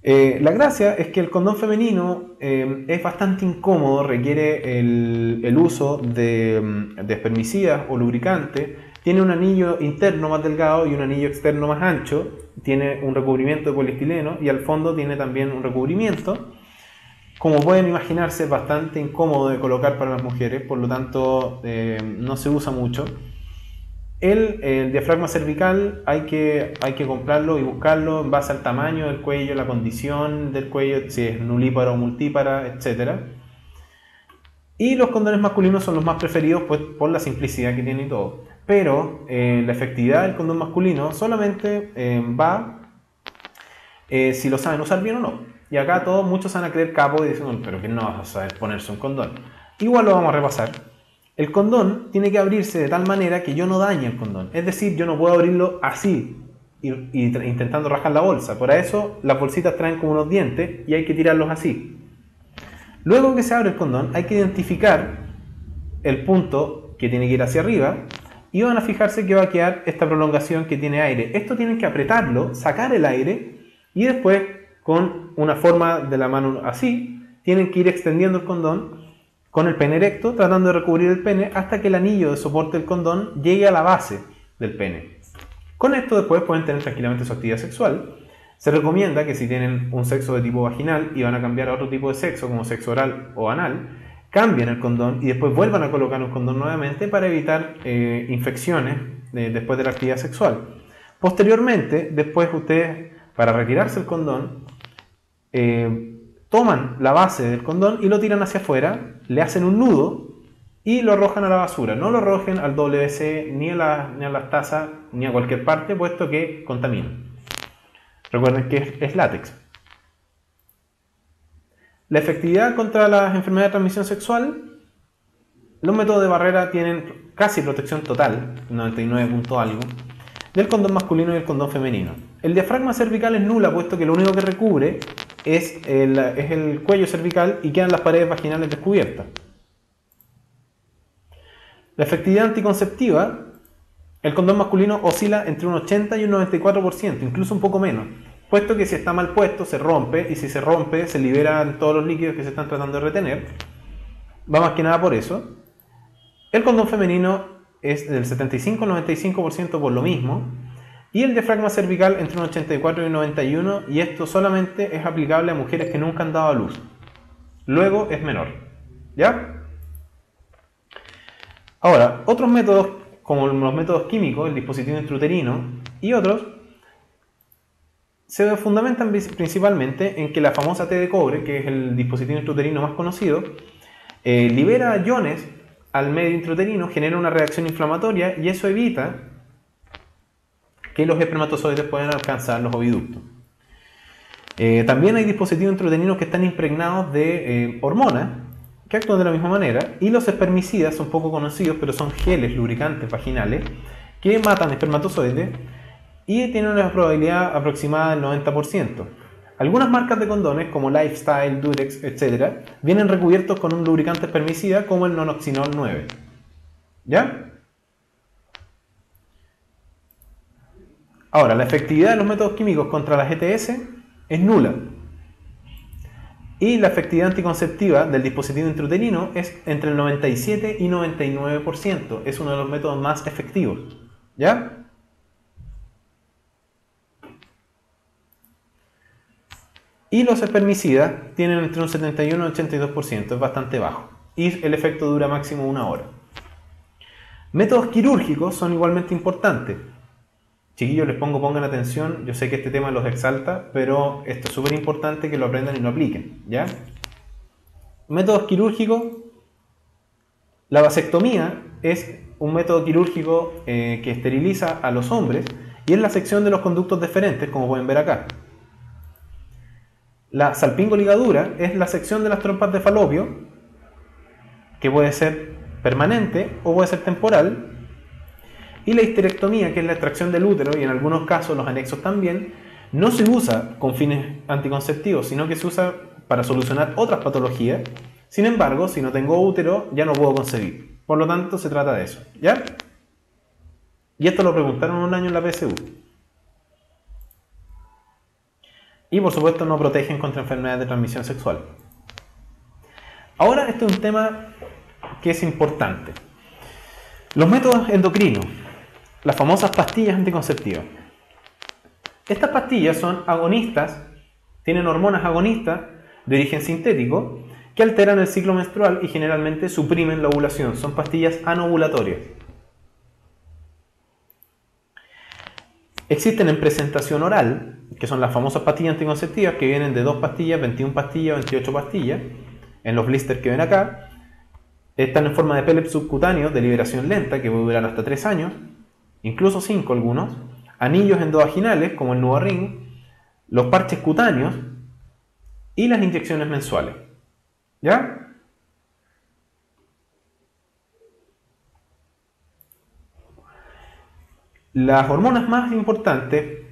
La gracia es que el condón femenino es bastante incómodo, requiere el uso de espermicidas o lubricantes, tiene un anillo interno más delgado y un anillo externo más ancho, tiene un recubrimiento de poliestileno y al fondo tiene también un recubrimiento. Como pueden imaginarse, es bastante incómodo de colocar para las mujeres, por lo tanto no se usa mucho. El diafragma cervical hay que comprarlo y buscarlo en base al tamaño del cuello, la condición del cuello, si es nulípara o multípara, etc. Y los condones masculinos son los más preferidos, pues, por la simplicidad que tiene y todo. Pero la efectividad del condón masculino solamente va si lo saben usar bien o no. Y acá muchos van a creer capo y dicen, pero que no vas a saber ponerse un condón. Igual lo vamos a repasar. El condón tiene que abrirse de tal manera que yo no dañe el condón. Es decir, yo no puedo abrirlo así, intentando rascar la bolsa. Por eso las bolsitas traen como unos dientes y hay que tirarlos así. Luego que se abre el condón, hay que identificar el punto que tiene que ir hacia arriba y van a fijarse que va a quedar esta prolongación que tiene aire. Esto tienen que apretarlo, sacar el aire y después, con una forma de la mano así, tienen que ir extendiendo el condón con el pene erecto, tratando de recubrir el pene hasta que el anillo de soporte del condón llegue a la base del pene. Con esto después pueden tener tranquilamente su actividad sexual. Se recomienda que si tienen un sexo de tipo vaginal y van a cambiar a otro tipo de sexo, como sexo oral o anal, cambien el condón y después vuelvan a colocar un condón nuevamente para evitar infecciones después de la actividad sexual. Posteriormente, después ustedes, para retirarse el condón, toman la base del condón y lo tiran hacia afuera, le hacen un nudo y lo arrojan a la basura. No lo arrojen al WC, ni a las tazas, ni a cualquier parte, puesto que contamina. Recuerden que es látex. La efectividad contra las enfermedades de transmisión sexual, los métodos de barrera tienen casi protección total, 99 punto algo. del condón masculino y el condón femenino. El diafragma cervical es nula, puesto que lo único que recubre es el cuello cervical y quedan las paredes vaginales descubiertas. La efectividad anticonceptiva, el condón masculino oscila entre un 80 y un 94%, incluso un poco menos, puesto que si está mal puesto se rompe, y si se rompe se liberan todos los líquidos que se están tratando de retener. Va más que nada por eso. El condón femenino es del 75 al 95% por lo mismo, y el diafragma cervical entre un 84 y un 91, y esto solamente es aplicable a mujeres que nunca han dado a luz. Luego es menor. ¿Ya? Ahora, otros métodos, como los métodos químicos, el dispositivo intrauterino y otros, se fundamentan principalmente en que la famosa T de cobre, que es el dispositivo intrauterino más conocido, libera iones al medio intrauterino, genera una reacción inflamatoria y eso evita que los espermatozoides puedan alcanzar los oviductos. También hay dispositivos intrauterinos que están impregnados de hormonas que actúan de la misma manera, y los espermicidas son poco conocidos, pero son geles lubricantes vaginales que matan espermatozoides y tienen una probabilidad aproximada del 90%. Algunas marcas de condones como Lifestyle, Durex, etc. vienen recubiertos con un lubricante espermicida como el Nonoxinol 9. ¿Ya? Ahora, la efectividad de los métodos químicos contra las ETS es nula. Y la efectividad anticonceptiva del dispositivo intrauterino es entre el 97 y 99%. Es uno de los métodos más efectivos. ¿Ya? Y los espermicidas tienen entre un 71 y un 82%. Es bastante bajo. Y el efecto dura máximo 1 hora. Métodos quirúrgicos son igualmente importantes. Chiquillos, les pongan atención, yo sé que este tema los exalta, pero esto es súper importante que lo aprendan y lo apliquen, ¿ya? Métodos quirúrgicos, la vasectomía es un método quirúrgico que esteriliza a los hombres y es la sección de los conductos deferentes, como pueden ver acá. La salpingoligadura es la sección de las trompas de falopio, que puede ser permanente o puede ser temporal. Y la histerectomía, que es la extracción del útero, y en algunos casos los anexos también, no se usa con fines anticonceptivos, sino que se usa para solucionar otras patologías. Sin embargo, si no tengo útero, ya no puedo concebir. Por lo tanto, se trata de eso. ¿Ya? Y esto lo preguntaron un año en la PSU. Y por supuesto no protegen contra enfermedades de transmisión sexual. Ahora, este es un tema que es importante. Los métodos endocrinos. Las famosas pastillas anticonceptivas. Estas pastillas son agonistas, tienen hormonas agonistas de origen sintético que alteran el ciclo menstrual y generalmente suprimen la ovulación. Son pastillas anovulatorias. Existen en presentación oral, que son las famosas pastillas anticonceptivas que vienen de 2 pastillas, 21 pastillas, 28 pastillas, en los blisters que ven acá. Están en forma de pellets subcutáneos de liberación lenta que puede durar hasta 3 años. Incluso 5 algunos, anillos endovaginales como el NuvaRing, los parches cutáneos y las inyecciones mensuales. ¿Ya? Las hormonas más importantes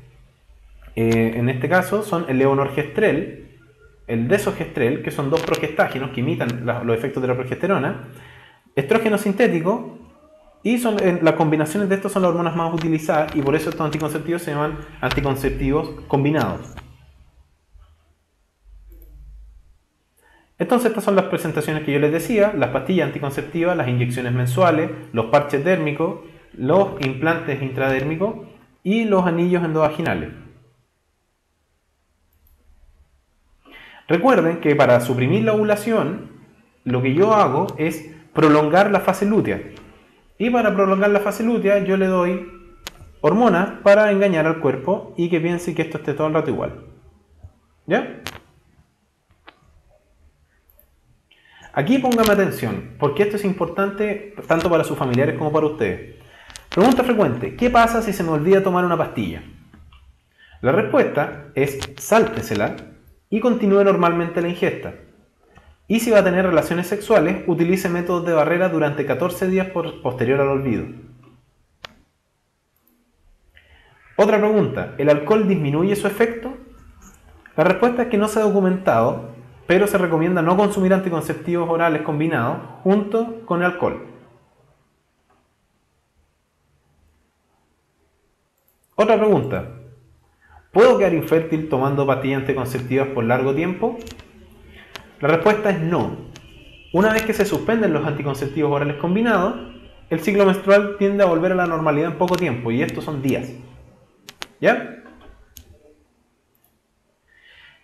en este caso son el levonorgestrel, el desogestrel, que son 2 progestágenos que imitan los efectos de la progesterona, estrógeno sintético. Y las combinaciones de estos son las hormonas más utilizadas y por eso estos anticonceptivos se llaman anticonceptivos combinados. Entonces estas son las presentaciones que yo les decía, las pastillas anticonceptivas, las inyecciones mensuales, los parches dérmicos, los implantes intradérmicos y los anillos endovaginales. Recuerden que para suprimir la ovulación, lo que yo hago es prolongar la fase lútea. Y para prolongar la fase lútea yo le doy hormonas para engañar al cuerpo y que piense que esto esté todo el rato igual. ¿Ya? Aquí póngame atención, porque esto es importante tanto para sus familiares como para ustedes. Pregunta frecuente: ¿qué pasa si se me olvida tomar una pastilla? La respuesta es: sáltesela y continúe normalmente la ingesta. Y si va a tener relaciones sexuales, utilice métodos de barrera durante 14 días posterior al olvido. Otra pregunta, ¿el alcohol disminuye su efecto? La respuesta es que no se ha documentado, pero se recomienda no consumir anticonceptivos orales combinados junto con el alcohol. Otra pregunta, ¿puedo quedar infértil tomando pastillas anticonceptivas por largo tiempo? La respuesta es no. Una vez que se suspenden los anticonceptivos orales combinados, el ciclo menstrual tiende a volver a la normalidad en poco tiempo, y estos son días. ¿Ya?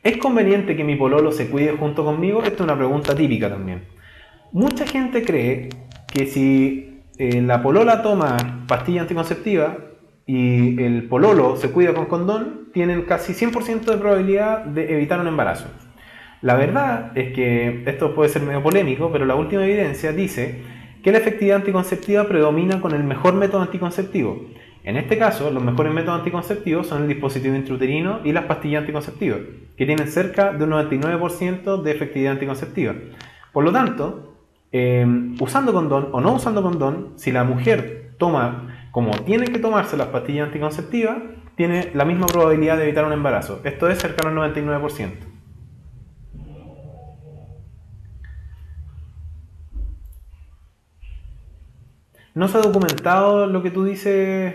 ¿Es conveniente que mi pololo se cuide junto conmigo? Esta es una pregunta típica también. Mucha gente cree que si la polola toma pastilla anticonceptiva y el pololo se cuida con condón, tienen casi 100% de probabilidad de evitar un embarazo. La verdad es que esto puede ser medio polémico, pero la última evidencia dice que la efectividad anticonceptiva predomina con el mejor método anticonceptivo. En este caso, los mejores métodos anticonceptivos son el dispositivo intrauterino y las pastillas anticonceptivas, que tienen cerca de un 99% de efectividad anticonceptiva. Por lo tanto, usando condón o no usando condón, si la mujer toma como tiene que tomarse las pastillas anticonceptivas, tiene la misma probabilidad de evitar un embarazo. Esto es cercano al 99%. No se ha documentado lo que tú dices,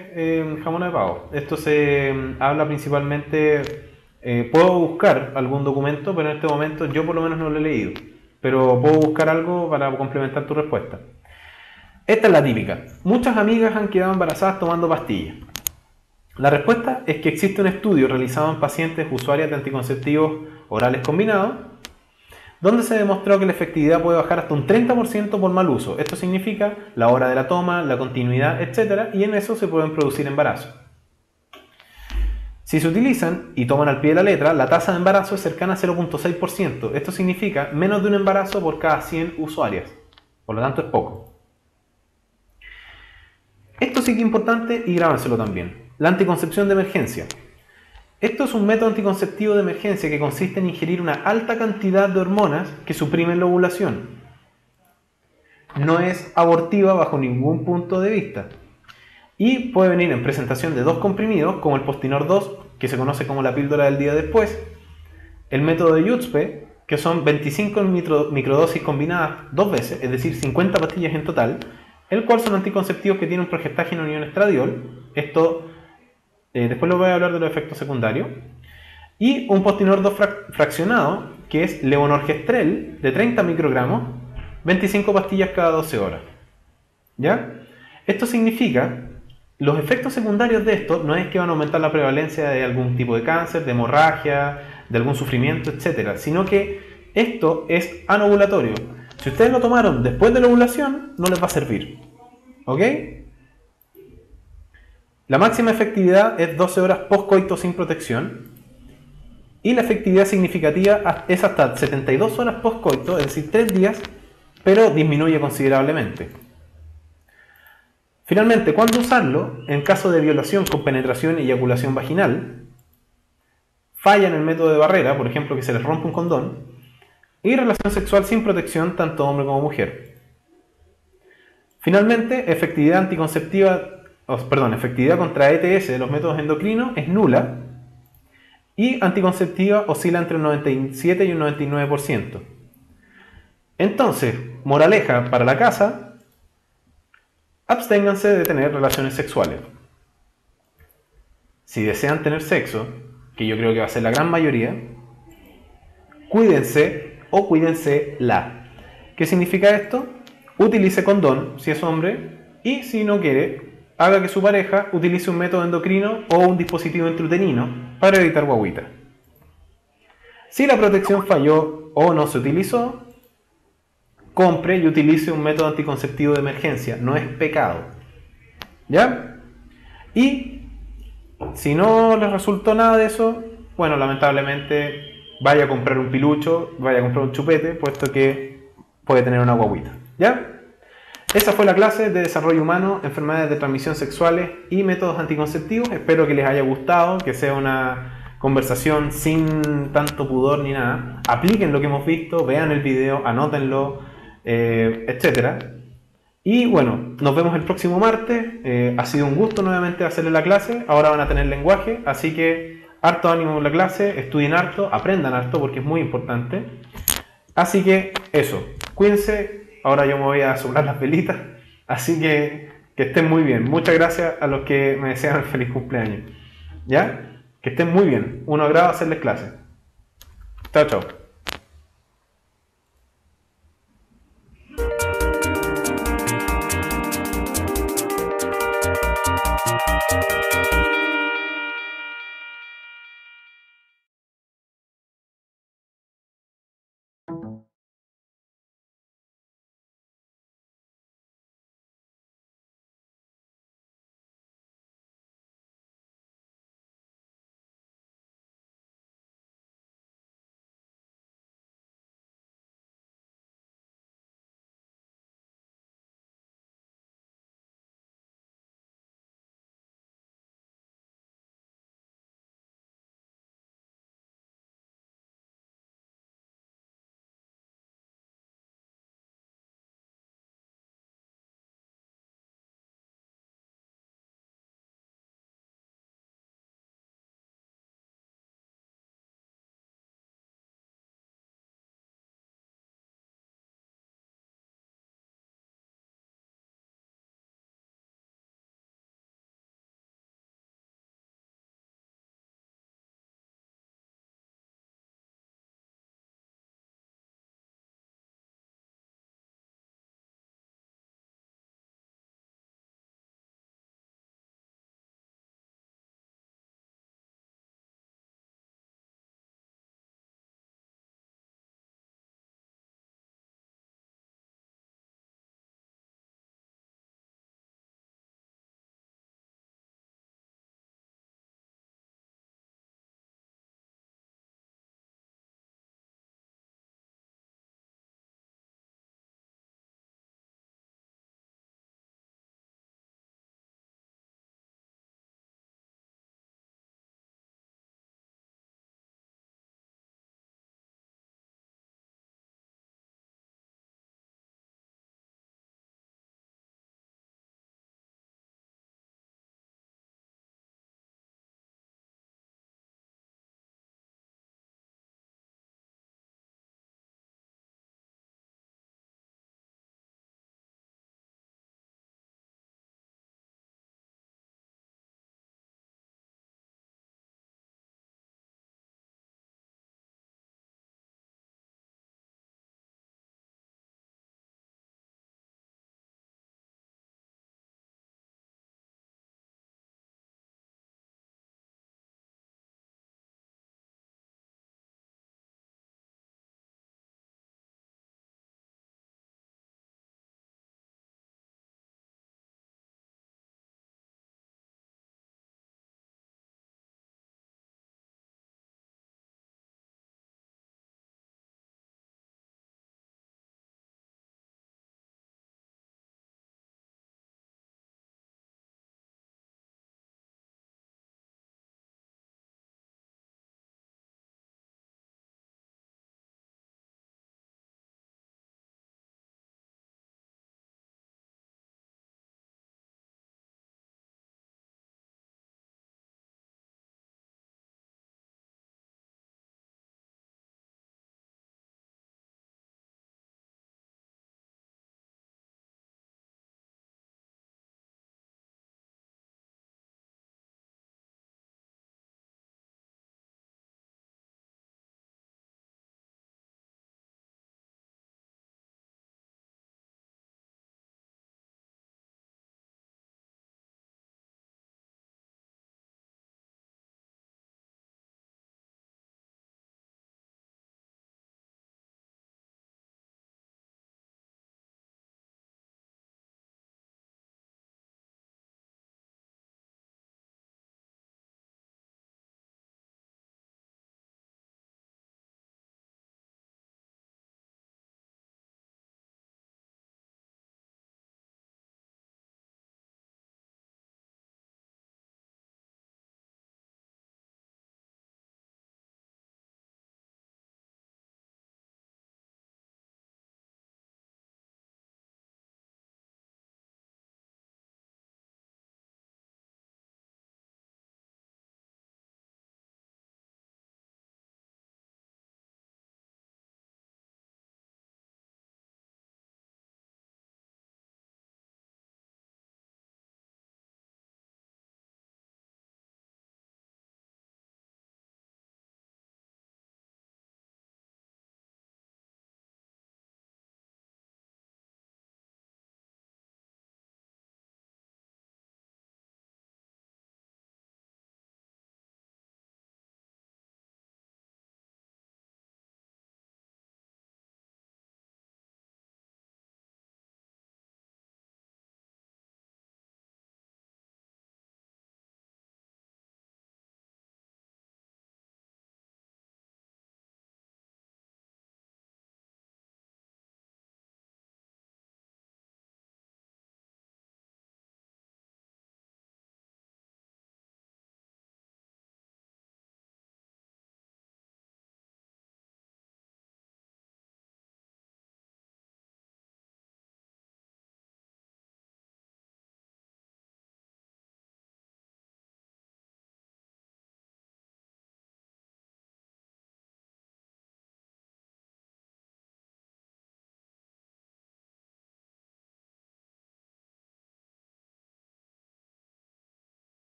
jamón de pavo. Esto se habla principalmente... puedo buscar algún documento, pero en este momento yo por lo menos no lo he leído. Pero puedo buscar algo para complementar tu respuesta. Esta es la típica. Muchas amigas han quedado embarazadas tomando pastillas. La respuesta es que existe un estudio realizado en pacientes usuarias de anticonceptivos orales combinados, donde se demostró que la efectividad puede bajar hasta un 30% por mal uso. Esto significa la hora de la toma, la continuidad, etc. Y en eso se pueden producir embarazos. Si se utilizan y toman al pie de la letra, la tasa de embarazo es cercana a 0.6%. Esto significa menos de un embarazo por cada 100 usuarias. Por lo tanto es poco. Esto sí que es importante y grábenselo también. La anticoncepción de emergencia. Esto es un método anticonceptivo de emergencia que consiste en ingerir una alta cantidad de hormonas que suprimen la ovulación. No es abortiva bajo ningún punto de vista. Y puede venir en presentación de 2 comprimidos, como el Postinor 2, que se conoce como la píldora del día después, el método de Yutspe, que son 25 microdosis combinadas 2 veces, es decir, 50 pastillas en total, el cual son anticonceptivos que tienen un progestágeno ion estradiol. Esto, después lo voy a hablar de los efectos secundarios. Y un Postinor 2 fraccionado, que es levonorgestrel, de 30 microgramos, 25 pastillas cada 12 horas. ¿Ya? Esto significa... Los efectos secundarios de esto no es que van a aumentar la prevalencia de algún tipo de cáncer, de hemorragia, de algún sufrimiento, etc. Sino que esto es anovulatorio. Si ustedes lo tomaron después de la ovulación, no les va a servir. ¿Ok? La máxima efectividad es 12 horas post-coito sin protección. Y la efectividad significativa es hasta 72 horas post-coito, es decir, 3 días, pero disminuye considerablemente. Finalmente, ¿cuándo usarlo? En caso de violación con penetración y eyaculación vaginal, falla en el método de barrera, por ejemplo que se les rompe un condón, y relación sexual sin protección tanto hombre como mujer. Finalmente, efectividad contra ETS de los métodos endocrinos es nula, y anticonceptiva oscila entre un 97 y un 99%. Entonces, moraleja para la casa: absténganse de tener relaciones sexuales. Si desean tener sexo, que yo creo que va a ser la gran mayoría, cuídense o cuídensela. ¿Qué significa esto? Utilice condón si es hombre, y si no quiere, haga que su pareja utilice un método endocrino o un dispositivo intrauterino para evitar guagüita. Si la protección falló o no se utilizó, compre y utilice un método anticonceptivo de emergencia. No es pecado. ¿Ya? Y si no les resultó nada de eso, bueno, lamentablemente vaya a comprar un pilucho, vaya a comprar un chupete, puesto que puede tener una guagüita. ¿Ya? Esa fue la clase de desarrollo humano, enfermedades de transmisión sexuales y métodos anticonceptivos. Espero que les haya gustado, que sea una conversación sin tanto pudor ni nada. Apliquen lo que hemos visto, vean el video, anótenlo, etcétera. Y bueno, nos vemos el próximo martes. Ha sido un gusto nuevamente hacerles la clase. Ahora van a tener lenguaje, así que harto ánimo en la clase, estudien harto, aprendan harto porque es muy importante. Así que eso, cuídense. Ahora yo me voy a soplar las velitas, así que estén muy bien. Muchas gracias a los que me desean el feliz cumpleaños. ¿Ya? Que estén muy bien. Un agrado hacerles clase. Chao, chao.